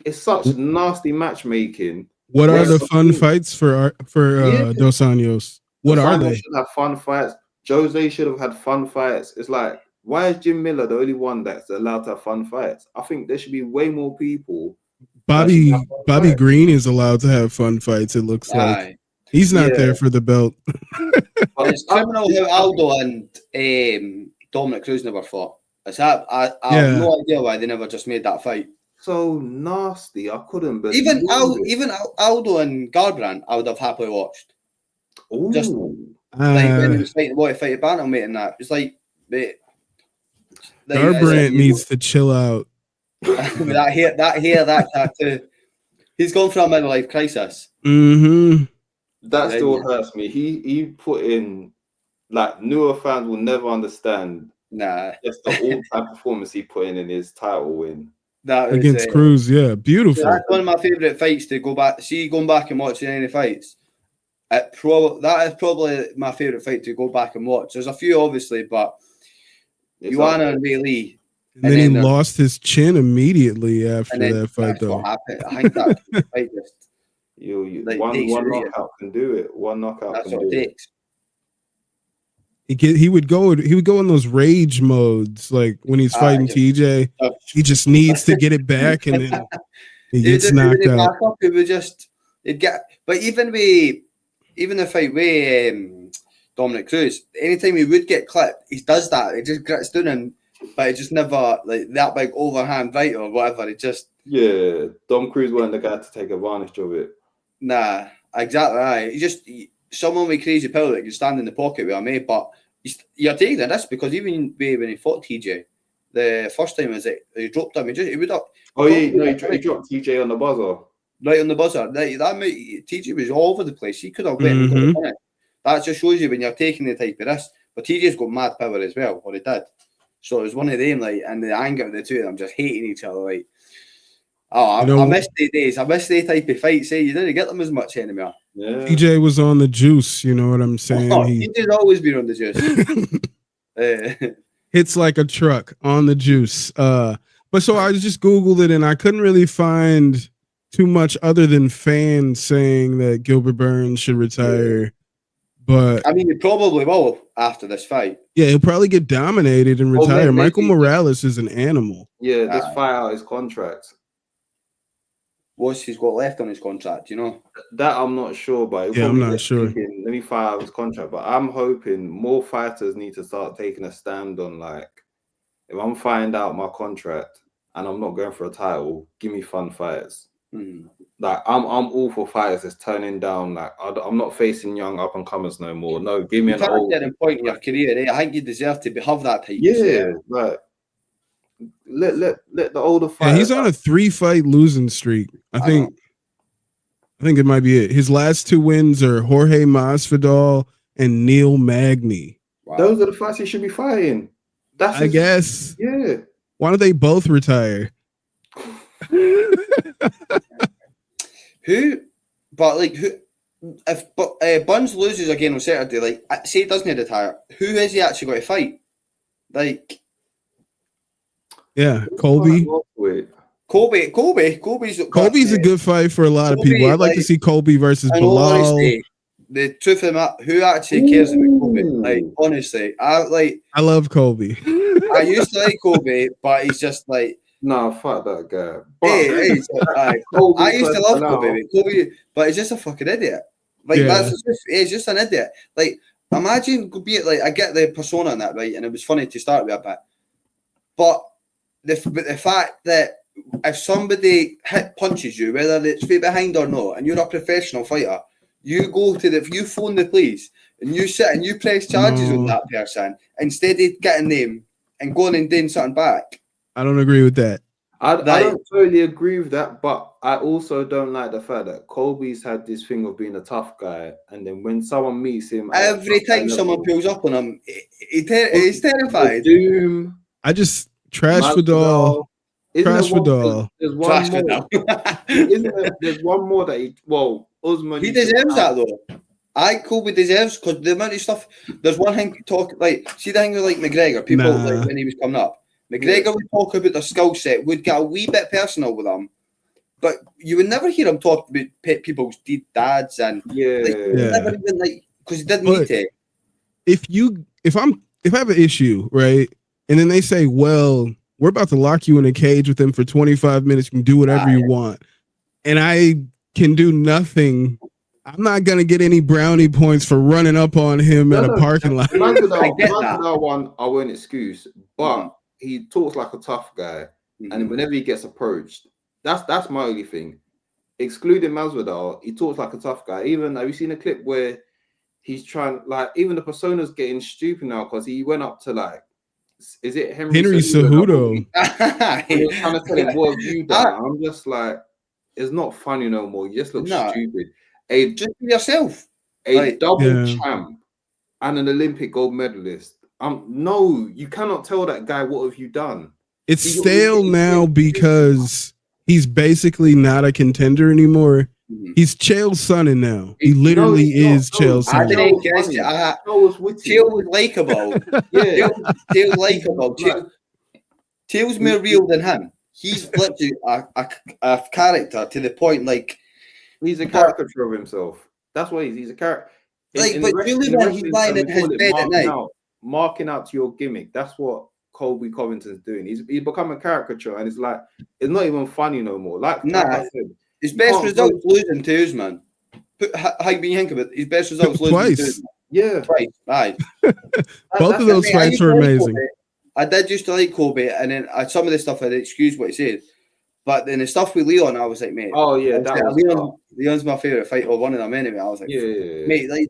it's such nasty matchmaking. What are the fun fights for Dos Anjos? What are they? Should have fun fights. Jose should have had fun fights. It's like, why is Jim Miller the only one that's allowed to have fun fights? I think there should be way more people. Bobby Green is allowed to have fun fights. It looks like he's not there for the belt. It's criminal how Aldo and Dominic Cruz never fought. I have no idea why they never just made that fight. So nasty. I couldn't believe even Aldo and Garbrandt, I would have happily watched. Ooh. Just like when he was fighting bantamweight and that. It's like, mate, Garbrandt needs to chill out. that tattoo. He's gone through a midlife crisis. Mm-hmm. That still hurts me. He put in, like, newer fans will never understand. Nah, just the all-time performance he put in his title win. That was, against Cruz, beautiful. That's one of my favorite fights to go back. See, going back and watching any fights. That is probably my favorite fight to go back and watch. There's a few, obviously, but Joanna and Ray Lee. And then he lost his chin immediately after that fight, though. What happened. I think that fight just one knockout can do it. One knockout. That's what it takes. He would go in those rage modes, like when he's fighting TJ. He just needs to get it back, and then he gets knocked out. It would just but even the fight with Dominic Cruz, anytime he would get clipped, he does that. It just gets down him, but it just never like that big overhand right or whatever. It just Dom Cruz wasn't the guy to take advantage of it. Nah, exactly right. Someone with crazy power that can stand in the pocket with him, but you're taking the risk because even when he fought TJ, the first time he dropped him, he would up. He dropped TJ on the buzzer. Right on the buzzer. TJ was all over the place. He could have went and got it. That just shows you when you're taking the type of risk. But TJ's got mad power as well, or he did. So it was one of them, like, and the anger of the two of them just hating each other, like. I miss the days. I miss the type of fights. You didn't get them as much anymore. Yeah. TJ was on the juice, you know what I'm saying? TJ's always been on the juice. Hits like a truck on the juice. But so I just Googled it and I couldn't really find too much other than fans saying that Gilbert Burns should retire. But I mean, he probably will after this fight. Yeah, he'll probably get dominated and retire. Michael Morales is an animal. Yeah, just fight out his contract. What's he's got left on his contract, you know? That I'm not sure, but I'm not sure. Let me fight out his contract, but I'm hoping more fighters need to start taking a stand on, like, if I'm fighting out my contract and I'm not going for a title, give me fun fights. Like, I'm all for fighters that's turning down. Like, I'm not facing young up and comers no more. No, give me an old point in your career. I think you deserve to have that type. Like. Let the older fighter. Yeah, he's on a 3-fight losing streak. I think it might be it. His last 2 wins are Jorge Masvidal and Neil Magny. Wow. Those are the fights he should be fighting. I guess. Yeah. Why don't they both retire? If Burns loses again on Saturday, like, say he doesn't retire, who is he actually going to fight? Like. Yeah, Colby. Colby's a good fight for a lot of people. I'd like to see Colby versus Bilal. Honestly, the truth of it, who actually cares about Colby? Like, honestly, I love Colby. I used to like Colby, but he's just like, no, fuck that guy. I used to love Colby, but he's just a fucking idiot. Like, he's just an idiot. Like, imagine like, I get the persona in that, right, and it was funny to start with a bit, but the fact that if somebody punches you, whether it's from behind or not, and you're a professional fighter, you you phone the police and you sit and you press charges on that person instead of getting them and going and doing something back. I don't agree with that. I don't totally agree with that, but I also don't like the fact that Colby's had this thing of being a tough guy, and then when someone meets him, every time someone pulls up on him, he's terrified. Doom. I just trash Vidal. Trash Vidal. There's one more. There's one more that Usman. He deserves that though. Colby deserves, because the amount of stuff. There's one thing see the thing with like McGregor. People like when he was coming up, McGregor would talk about their skill set, would get a wee bit personal with them, but you would never hear him talk about people's dads and never even because he didn't need to. If you if I have an issue, right, and then they say, well, we're about to lock you in a cage with him for 25 minutes. You can do whatever you want, and I can do nothing. I'm not gonna get any brownie points for running up on him at a parking lot. Masvidal one, I won't excuse, but he talks like a tough guy, and whenever he gets approached, that's my only thing. Excluding Masvidal, he talks like a tough guy. Even have you seen a clip where he's trying, like, even the persona's getting stupid now because he went up to, like, is it Henry Cejudo? He was trying to tell him, what have you done? I'm just like, it's not funny no more. You just look stupid. Just be yourself. A double champ and an Olympic gold medalist. No, you cannot tell that guy, what have you done? It's stale now because he's basically not a contender anymore. He's Chael's son now. He literally is Chael's son. Chael was likable. Chael's likable. Chael's more real than him. He's literally a character to the point, like, he's a caricature of himself. That's why he's a character. Like, but really, when he's lying in his bed at night, marking out to your gimmick. That's what Colby Covington's doing. He's become a caricature, and it's like, it's not even funny no more. Like I said, his best results losing to Usman. How do you think of it? His best results losing to Usman. Yeah, twice. Right. Both of those fights were amazing. I did used to like Colby, and then some of the stuff I'd excuse what he said. But then the stuff with Leon, I was like, mate. Oh yeah, Leon's my favorite fight, or one of them anyway. I was like, mate, like,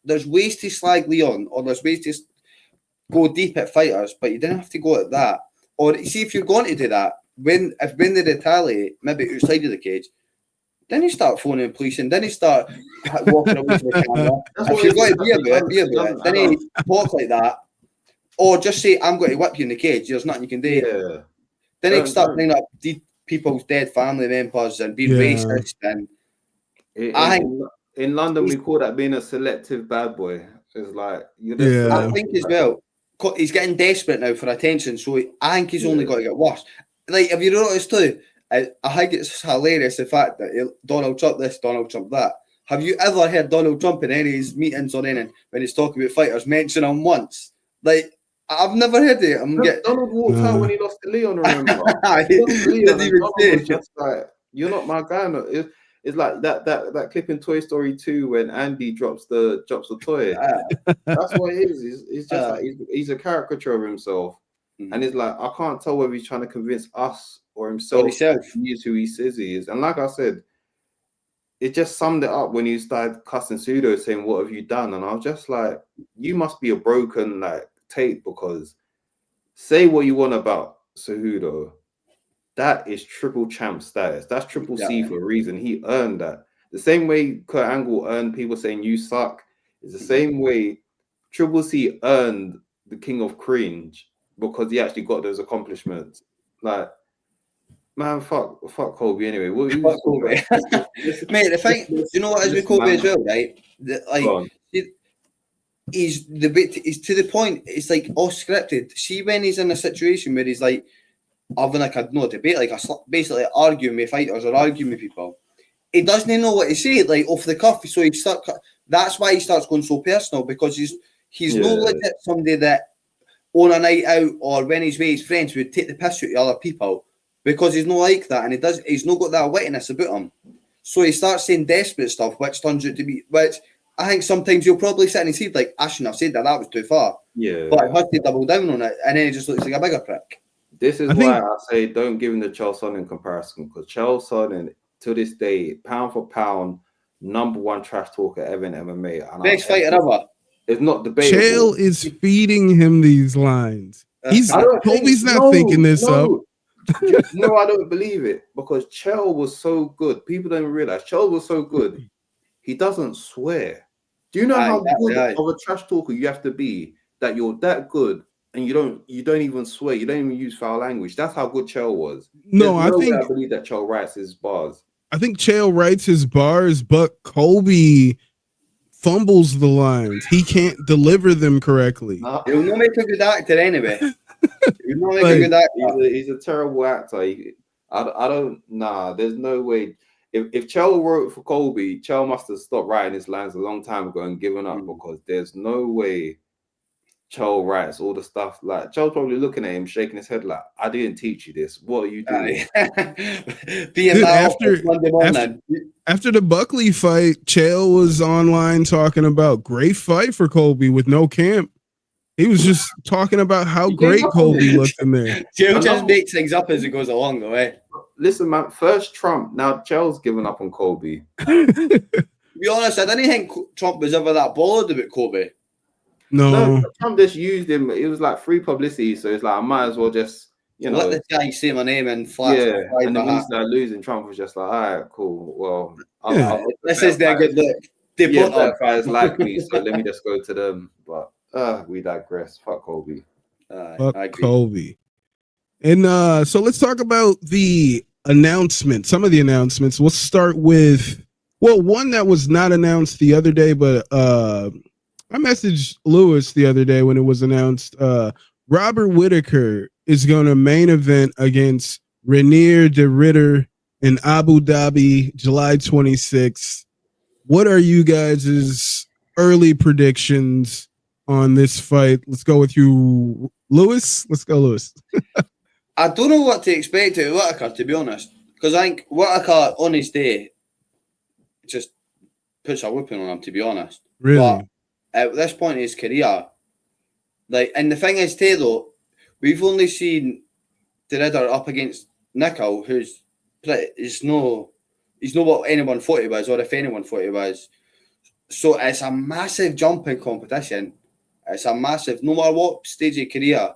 there's ways to slag Leon, or there's ways to go deep at fighters, but you didn't have to go at that. Or see, if you're going to do that, when they retaliate, maybe outside of the cage, then you start phoning police, and then you start walking away from the camera. If you're going to be about it, then you talk like that, or just say, I'm going to whip you in the cage. There's nothing you can do. Yeah. Then they start bringing up people's dead family members and being racist. And I think in London we call that being a selective bad boy. It's like, I think as well, he's getting desperate now for attention. So I think he's only got to get worse. Like, have you noticed too? I think it's hilarious the fact that Donald Trump this, Donald Trump that. Have you ever heard Donald Trump in any of his meetings or anything when he's talking about fighters mention him once? Like, I've never heard it. Donald walked out when he lost to Leon, remember? Just like, you're not my guy. No. It's like that clip in Toy Story 2 when Andy drops the toy. That's what it is. It's just like he's a caricature of himself. And it's like, I can't tell whether he's trying to convince us or himself he is who he says he is. And like I said, it just summed it up when he started cussing Pseudo, saying, what have you done? And I was just like, you must be a broken, like, tape, because say what you want about Cejudo, that is triple champ status. That's triple C for a reason. He earned that. The same way Kurt Angle earned people saying you suck is the same way Triple C earned the King of Cringe, because he actually got those accomplishments. Like, man, fuck Colby anyway. Fuck Colby. Mate, the thing, you know what is with Colby as well, right? He's to the point, it's like all scripted. See, when he's in a situation where he's like having like a debate, like basically arguing with fighters or arguing with people, he doesn't know what to say, like off the cuff. So that's why he starts going so personal, because he's no legit somebody that on a night out or when he's with his friends would take the piss out of other people, because he's not like that, and he's not got that wittiness about him. So he starts saying desperate stuff, which turns out to be, which I think sometimes you'll probably sit in his head like, I shouldn't have said that, that was too far. Yeah. But I had to double down on it, and then he just looks like a bigger prick. This is why I say don't give him the Chael Sonnen comparison, because Chael Sonnen, to this day, pound for pound, #1 trash talker ever in MMA. And best fighter ever. It's not debatable. Chael is feeding him these lines. Colby's not thinking this up. No, I don't believe it, because Chael was so good. People don't realize Chael was so good. He doesn't swear. Do you know how good of a trash talker you have to be that you're that good and you don't even swear, you don't even use foul language? That's how good Chael was. I believe that Chael writes his bars. I think Chael writes his bars, but Colby fumbles the lines. He can't deliver them correctly. He'll not make a good actor anyway. He'll not make a good actor. He's a terrible actor. There's no way. If Chael wrote for Colby, Chael must have stopped writing his lines a long time ago and given up, because there's no way Cho writes all the stuff. Like Cho's probably looking at him, shaking his head like, "I didn't teach you this. What are you doing?" Being Dude, Monday morning. After the Buckley fight, Chael was online talking about great fight for Colby with no camp. He was just talking about how great Colby looked in there. Chael just makes things up as it goes along, the way. Listen, man, first Trump, now Chael's given up on Colby. To be honest, I didn't think Trump was ever that bothered about Colby. No, Trump just used him. It was like free publicity, so it's like I might as well just, let the guy say my name and flash. Yeah, and then when he started losing, Trump was just like, all right, cool. Well, this is their good look. They better fighters like me, so let me just go to them. But we digress. Fuck Colby. Fuck Colby. And so let's talk about the announcement. Some of the announcements. We'll start with one that was not announced the other day, but I messaged Lewis the other day when it was announced. Robert Whittaker is going to main event against Renier de Ridder in Abu Dhabi, July 26th. What are you guys' early predictions on this fight? Let's go with you, Lewis. Let's go, Lewis. I don't know what to expect out of Whittaker, to be honest, because I think Whittaker on his day just puts a whooping on him, to be honest. Really? But at this point in his career, and the thing is, though, we've only seen the Ridder up against Nickel, who's he's not what anyone thought he was, or if anyone thought he was. So it's a massive jump in competition. It's a massive, no matter what stage of your career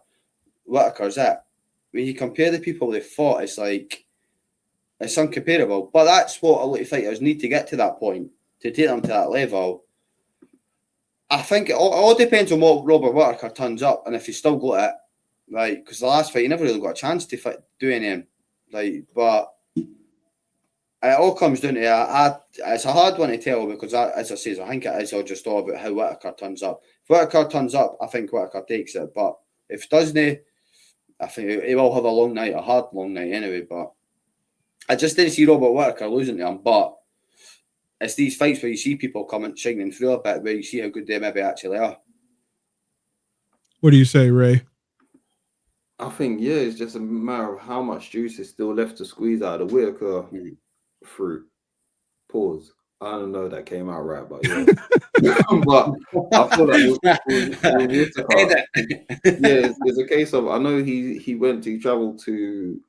Whittaker's at. When you compare the people they fought, it's uncomparable. But that's what a lot of fighters need to get to that point, to take them to that level. I think it all depends on what Robert Whittaker turns up, and if he's still got it, because the last fight he never really got a chance to do anything, but it all comes down to it's a hard one to tell because as I say, I think it is all just all about how Whittaker turns up. If Whittaker turns up, I think Whittaker takes it, but if it doesn't, I think he will have a hard long night anyway. But I just didn't see Robert Whittaker losing to him, but it's these fights where you see people coming, shining through a bit, where you see how good they maybe actually are. What do you say, Ray? I think, it's just a matter of how much juice is still left to squeeze out of the Whittaker fruit. Pause. I don't know if that came out right, but yeah. But I feel like it's a case of, I know he traveled to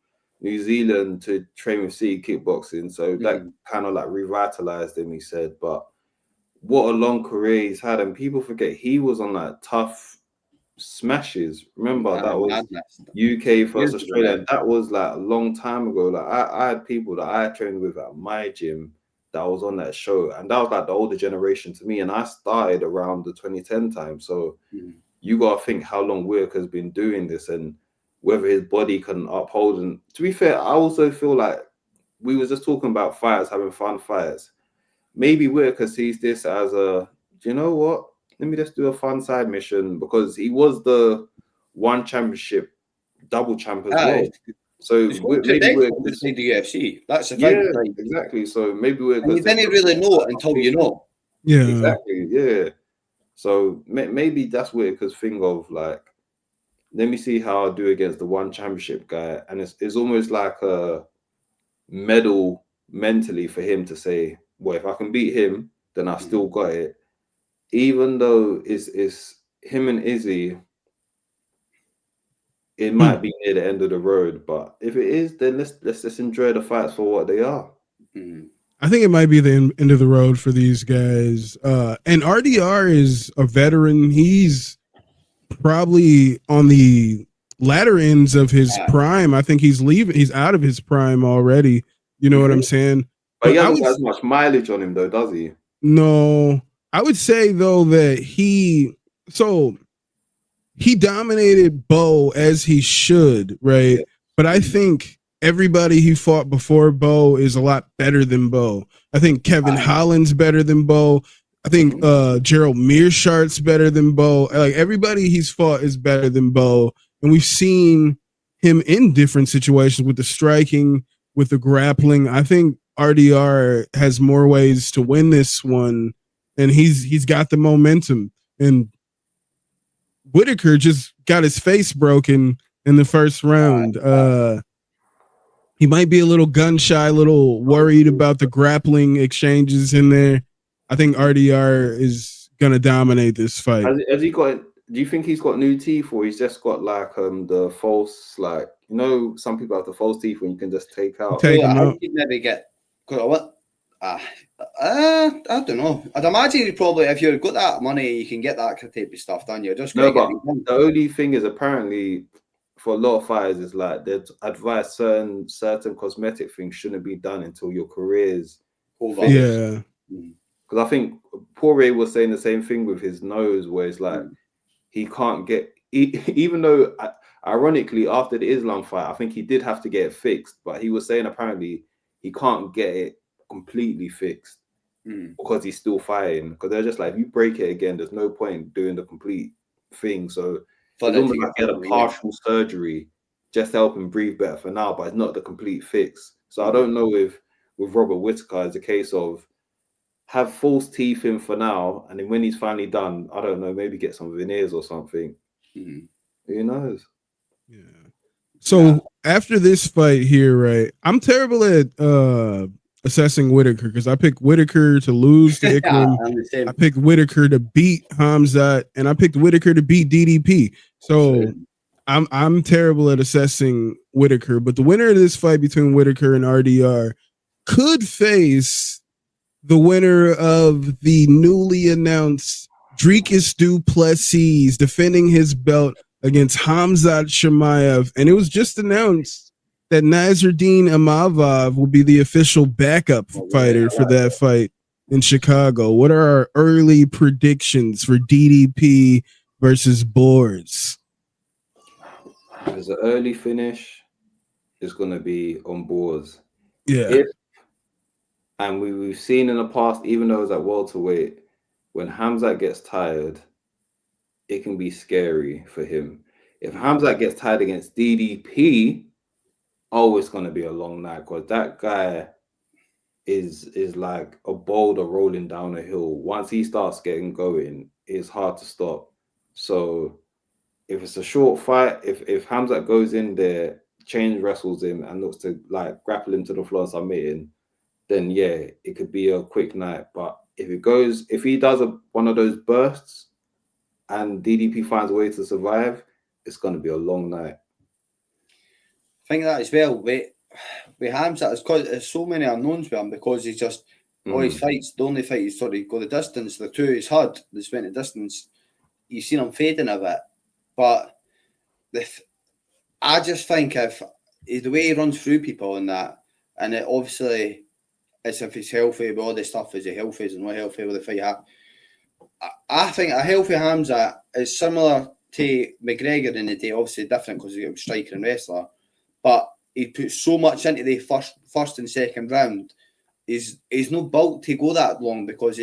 New Zealand to train with City Kickboxing, so that kind of like revitalized him, he said. But what a long career he's had, and people forget he was on like tough smashes. Remember that was UK versus Australia. That was like a long time ago. Like I had people that I trained with at my gym that was on that show, and that was like the older generation to me. And I started around the 2010 time, so you gotta think how long Whittaker's been doing this and whether his body can uphold. And to be fair, I also feel like we was just talking about fighters having fun fights. Maybe Whittaker sees this as do you know what? Let me just do a fun side mission, because he was the one championship double champ as well. So maybe Whittaker the UFC. That's the thing. Yeah, exactly. So maybe Whittaker. You didn't really know it until you know. Yeah, exactly. Yeah. So maybe that's Whittaker's thing of like, let me see how I do against the one championship guy. And it's almost like a medal mentally for him to say, well, if I can beat him, then I still got it. Even though it's him and Izzy, it might be near the end of the road. But if it is, then let's just enjoy the fights for what they are. I think it might be the end of the road for these guys. And RDR is a veteran. He's probably on the latter ends of his prime. I think he's leaving. He's out of his prime already. You know what I'm saying? But he hasn't got as much mileage on him, though, does he? No. I would say, though, that he dominated Bo as he should, right? Yeah. But I think everybody he fought before Bo is a lot better than Bo. I think Kevin Holland's better than Bo. I think Gerald Meerschaert's better than Bo. Like, everybody he's fought is better than Bo. And we've seen him in different situations with the striking, with the grappling. I think RDR has more ways to win this one, and he's got the momentum. And Whitaker just got his face broken in the first round. He might be a little gun shy, a little worried about the grappling exchanges in there. I think RDR is gonna dominate this fight. Has he got? Do you think he's got new teeth, or he's just got like the false, like, you know, some people have the false teeth when you can just take out. Take them out. He'd maybe get what? I don't know. I'd imagine you probably, if you've got that money, you can get that type of stuff done. You're just no, but the only thing is, apparently, for a lot of fighters, is like they'd advise certain cosmetic things shouldn't be done until your career's over. Yeah, because I think Poirier was saying the same thing with his nose, where it's like he can't get, even though ironically after the Islam fight, I think he did have to get it fixed, but he was saying apparently he can't get it completely fixed because he's still fighting, because they're just like, if you break it again, there's no point doing the complete thing. So it's almost like he had a partial surgery just to help him breathe better for now, but it's not the complete fix. So I don't know if with Robert Whittaker it's a case of have false teeth in for now, and then when he's finally done, I don't know, maybe get some veneers or something. Who knows? Yeah. So after this fight here, right, I'm terrible at assessing Whittaker because I picked Whittaker to lose to Ikram. I picked Whittaker to beat Khamzat, and I picked Whittaker to beat DDP. So I'm terrible at assessing Whittaker, but the winner of this fight between Whittaker and RDR could face the winner of the newly announced Dricus Du Plessis defending his belt against Khamzat Chimaev. And it was just announced that Nasruddin Imavov will be the official backup fighter for that fight in Chicago. What are our early predictions for DDP versus Boards? There's an early finish. It's going to be on Boards. Yeah. And we've seen in the past, even though it's at welterweight, when Khamzat gets tired, it can be scary for him. If Khamzat gets tired against DDP, it's going to be a long night, because that guy is like a boulder rolling down a hill. Once he starts getting going, it's hard to stop. So if it's a short fight, if Khamzat goes in there, chain wrestles him and looks to like grapple him to the floor and submit him, then yeah, it could be a quick night. But if he does one of those bursts and DDP finds a way to survive, it's going to be a long night. I think that as well. With Khamzat, it's because there's so many unknowns with him, because he's just all his fights. The only fight he's go the distance. The two he's had that's went the distance. You've seen him fading a bit, but I just think if the way he runs through people and that, and it obviously it's if he's healthy, but all this stuff, is he healthy, is he not healthy, will the fight happen? I think a healthy Khamzat is similar to McGregor in the day, obviously different because he's a striker and wrestler, but he puts so much into the first and second round. He's no built to go that long, because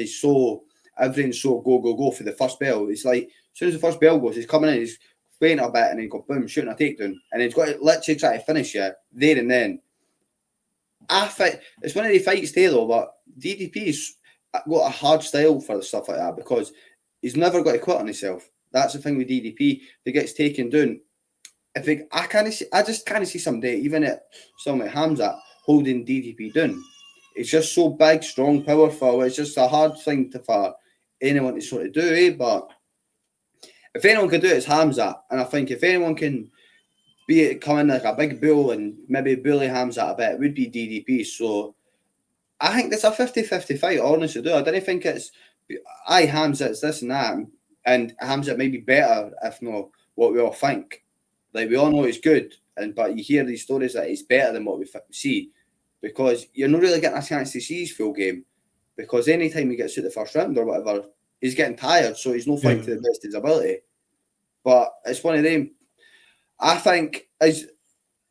everything's so go for the first bell. It's like as soon as the first bell goes, he's coming in, he's waiting a bit, and then go boom, shooting a takedown, and he's got to literally try to finish you there and then. I think it's one of the fights there though, but DDP's got a hard style for stuff like that, because he's never got to quit on himself. That's the thing with DDP. If he gets taken down, I just can't see someday, even at something like Khamzat, holding DDP down. It's just so big, strong, powerful. It's just a hard thing for anyone to sort of do, But if anyone can do it, it's Khamzat. And I think if anyone can come in like a big bull and maybe bully Khamzat a bit, it would be DDP. So I think it's a 50-50 fight, honestly. I don't think it's Khamzat's this and that, and Khamzat may be better, if not what we all think. Like, we all know he's good, but you hear these stories that he's better than what we see, because you're not really getting a chance to see his full game, because anytime he gets to the first round or whatever, he's getting tired, so he's not fighting to the best of his ability. But it's one of them. I think, as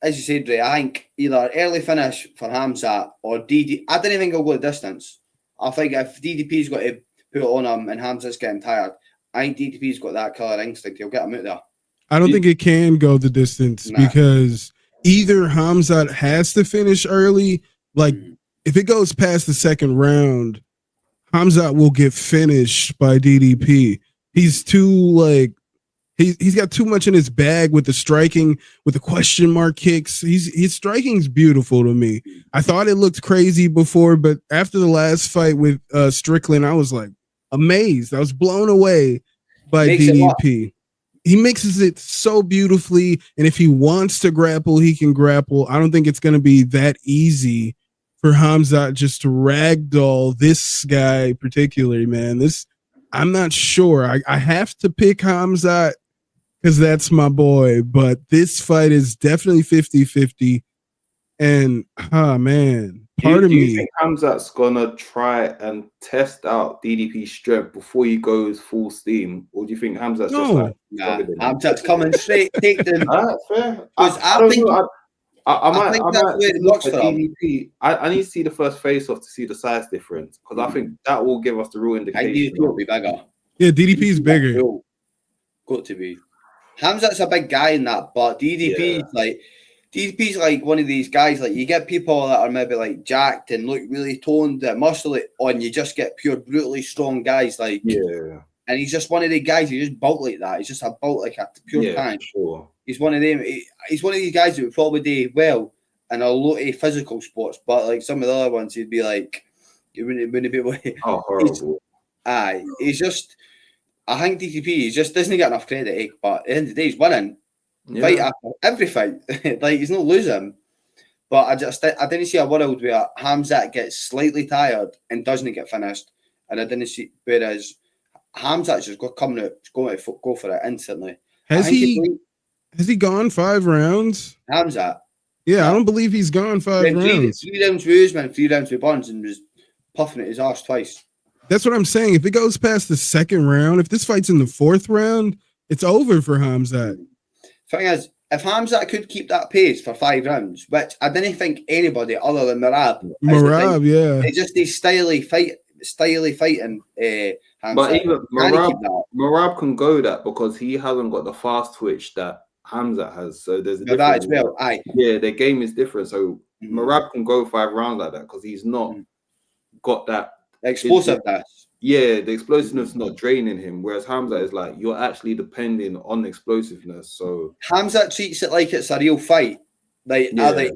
you said, Ray, I think either early finish for Khamzat or DD. I don't think he'll go the distance. I think if DDP's got to put it on him and Khamzat's getting tired, I think DDP's got that killer instinct. He'll get him out there. I don't think it can go the distance because either Khamzat has to finish early. Like, if it goes past the second round, Khamzat will get finished by DDP. He's too, He's got too much in his bag with the striking, with the question mark kicks. His striking's beautiful to me. I thought it looked crazy before, but after the last fight with Strickland, I was like amazed. I was blown away by DDP. He mixes it so beautifully, and if he wants to grapple, he can grapple. I don't think it's going to be that easy for Khamzat just to ragdoll this guy particularly, man. I'm not sure. I have to pick Khamzat because that's my boy, but this fight is definitely 50-50. And, man, part of me. Do you think Khamzat's going to try and test out DDP's strength before he goes full steam? Or do you think Khamzat's just like... Nah, Khamzat's coming straight, take them. That's fair. I think that's where it works for DDP. I need to see the first face-off to see the size difference, because I think that will give us the real indication. DDP will be bigger. Yeah, DDP's bigger. Got to be. Khamzat's a big guy in that, but DDP's like one of these guys, like you get people that are maybe like jacked and look really toned, muscly, and you just get pure brutally strong guys like and he's just one of the guys who just bulk like that. He's just a bulk like a pure tank. Sure. He's one of them. He's one of these guys who would probably do well in a lot of physical sports, but like some of the other ones, he'd be like, he wouldn't be able to. Oh, horrible. He's just. I think DTP he just doesn't get enough credit, but at the end of the day, he's winning fight after every fight. Like he's not losing. But I didn't see a world where Khamzat gets slightly tired and doesn't get finished, and I didn't see whereas Khamzat's just coming out, going to go for it instantly. Has he gone 5 rounds? Khamzat. Yeah, I don't believe he's gone 5 rounds. 3 rounds with Usman, 3 rounds with Burns, and was puffing at his arse twice. That's what I'm saying. If it goes past the 2nd round, if this fight's in the 4th round, it's over for Khamzat. Thing is, if Khamzat could keep that pace for 5 rounds, which I didn't think anybody other than Merab, it's just these styly fighting. But even Merab can go that because he hasn't got the fast twitch that Khamzat has. So there's a difference. That as well. Yeah, their game is different. So Merab can go 5 rounds like that because he's not got that explosiveness. Yeah, the explosiveness is not draining him. Whereas Khamzat is like, you're actually depending on explosiveness. So Khamzat treats it like it's a real fight. Like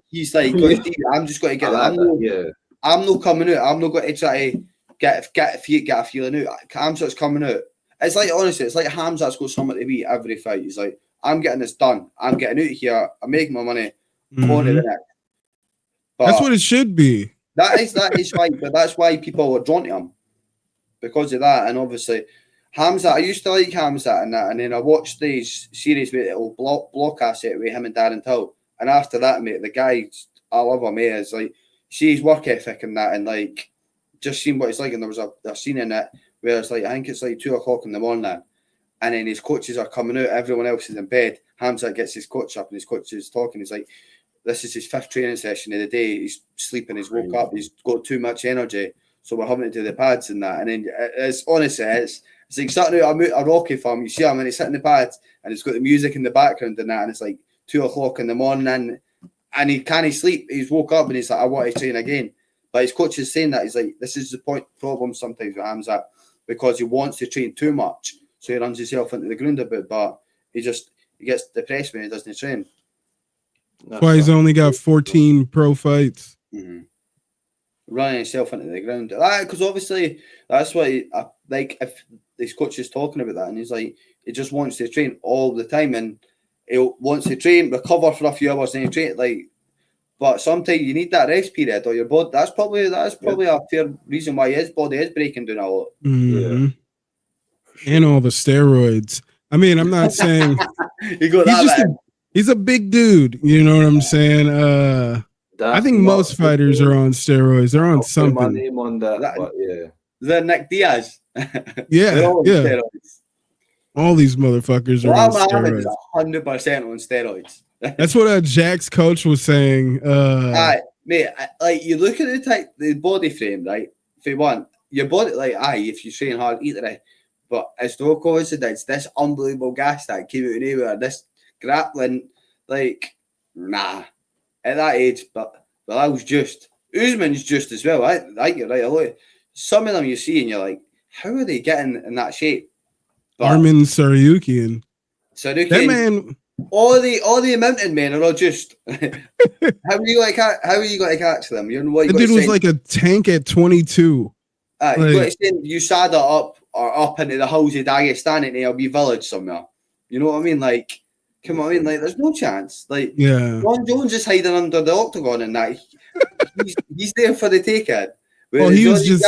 he's like, I'm just going to get that. I'm not coming out. I'm not going to try to get a feeling out. Khamzat's coming out. It's like, honestly, it's like Khamzat's got something to be every fight. He's like, I'm getting this done. I'm getting out here. I'm making my money. I'm on to the next. But that's what it should be. That is right, but that's why people are drawn to him because of that. And obviously, Khamzat, I used to like Khamzat and that, and then I watched these series with the block asset with him and Darren Till, and after that, mate, the guy, I love him. Is like, see his work ethic and that, and like just seeing what it's like. And there was a scene in it where it's like, I think it's like 2 o'clock in the morning, and then his coaches are coming out, everyone else is in bed. Khamzat gets his coach up, and his coach is talking. He's like, this is his 5th training session of the day. He's sleeping, he's woke up, he's got too much energy, so we're having to do the pads and that. And then it's honestly, it's like starting out a Rocky film. You see him and he's sitting in the pads, and it's got the music in the background and that, and it's like 2 o'clock in the morning, and he can't sleep. He's woke up and he's like, I want to train again. But his coach is saying that he's like, this is the problem sometimes with Khamzat, because he wants to train too much, so he runs himself into the ground a bit, but he gets depressed when he doesn't train. That's why he's only got 14 pro fights. Running himself into the ground. Because obviously, that's why, like, if this coach is talking about that, and he's like, he just wants to train all the time, and he wants to train, recover for a few hours, and he train, like, but sometimes you need that rest period, or your body, that's probably a fair reason why his body is breaking down a lot. Yeah. And all the steroids. I mean, I'm not saying... You got that, He's a big dude, you know what I'm saying? I think most fighters are on steroids. They're on something. My name on that, but yeah. The Nick Diaz. Yeah. All these motherfuckers are on steroids. 100% on steroids. That's what Jack's coach was saying. Mate, like you look at the body frame, right? If you want your body, like if you train hard, eat the right. But it's no coincidence. This unbelievable gas that came out of nowhere. This grappling, like, nah, at that age, but I was just Usman's just as well. I think you're right. A lot of, some of them you see and you're like, how are they getting in that shape? But Armin Saryukian. So That man, all the mountain men are all just how are you going to catch them? You know what the dude was like a tank at 22. you got to like, send USADA up into the hills of Dagestan into a wee village somewhere. You know what I mean? Like, come on, I mean, like, there's no chance. Like, yeah. John Jones is hiding under the octagon and that. He's there for the taking. Well, he was just.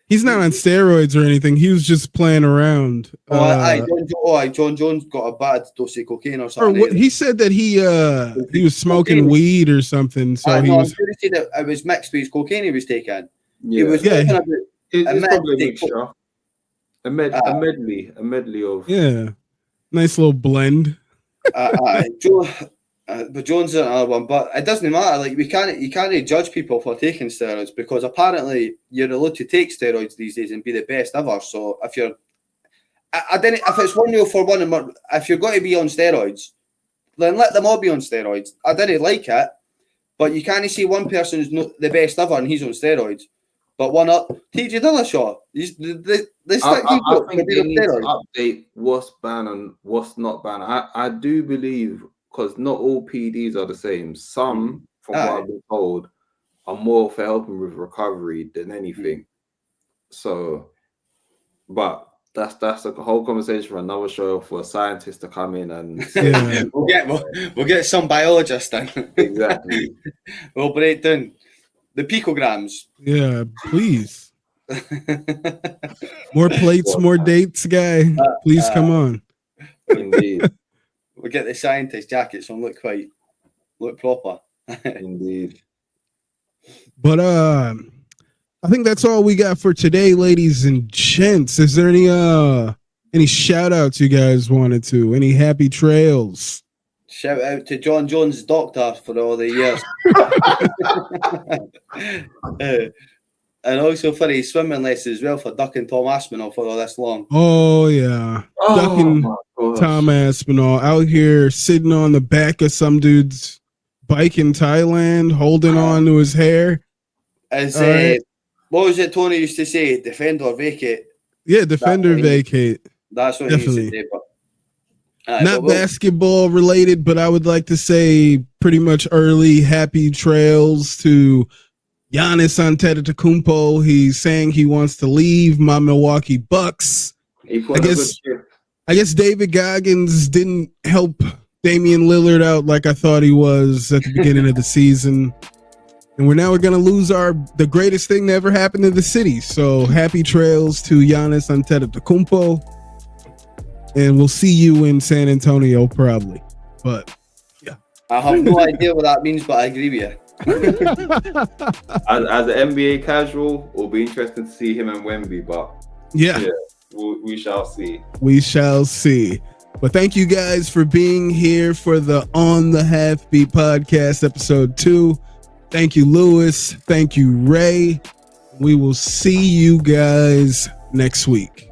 He's not on steroids or anything. He was just playing around. John Jones got a bad dose of cocaine or something. He said that he was smoking weed or something. So I'm sure he said it was mixed with his cocaine he was taking. Yeah, he was talking about it's probably a mixture. A medley of nice little blend. But Jones is another one, but it doesn't matter. Like you can't judge people for taking steroids because apparently you're allowed to take steroids these days and be the best ever. So if you're, if it's 1-0 for one, if you're going to be on steroids, then let them all be on steroids. I didn't like it, but you can't see one person who's not the best ever and he's on steroids. But one up, TJ Dillashaw. I think they need to update what's banned and what's not banned. I do believe, because not all PDs are the same. Some, from what I've been told, are more for helping with recovery than anything. So, but that's a whole conversation for another show for a scientist to come in and we'll get some biologist in. Exactly. We'll break down the picograms. Yeah, please. More plates, more dates, guy. Please come on. Indeed. We'll get the scientist jackets on. Look proper. Indeed. But I think that's all we got for today, ladies and gents. Is there any shout outs you guys wanted to? Any happy trails? Shout out to John Jones' doctor for all the years. And also for his swimming lessons as well for ducking Tom Aspinall for all this long. Oh, yeah. Ducking Tom Aspinall out here sitting on the back of some dude's bike in Thailand, holding on to his hair. What was it Tony used to say? Defend or vacate? Yeah, defend or vacate. That's what he used to say. Not basketball related, but I would like to say pretty much early happy trails to Giannis Antetokounmpo. He's saying he wants to leave my Milwaukee Bucks. I guess David Goggins didn't help Damian Lillard out like I thought he was at the beginning of the season. And we're going to lose the greatest thing that ever happened to the city. So happy trails to Giannis Antetokounmpo. And we'll see you in San Antonio probably. But yeah. I have no idea what that means, but I agree with you. As an NBA casual, it'll be interesting to see him and Wemby, but we shall see. We shall see. But thank you guys for being here for the On the Half Beat podcast, episode 2. Thank you, Lewis. Thank you, Ray. We will see you guys next week.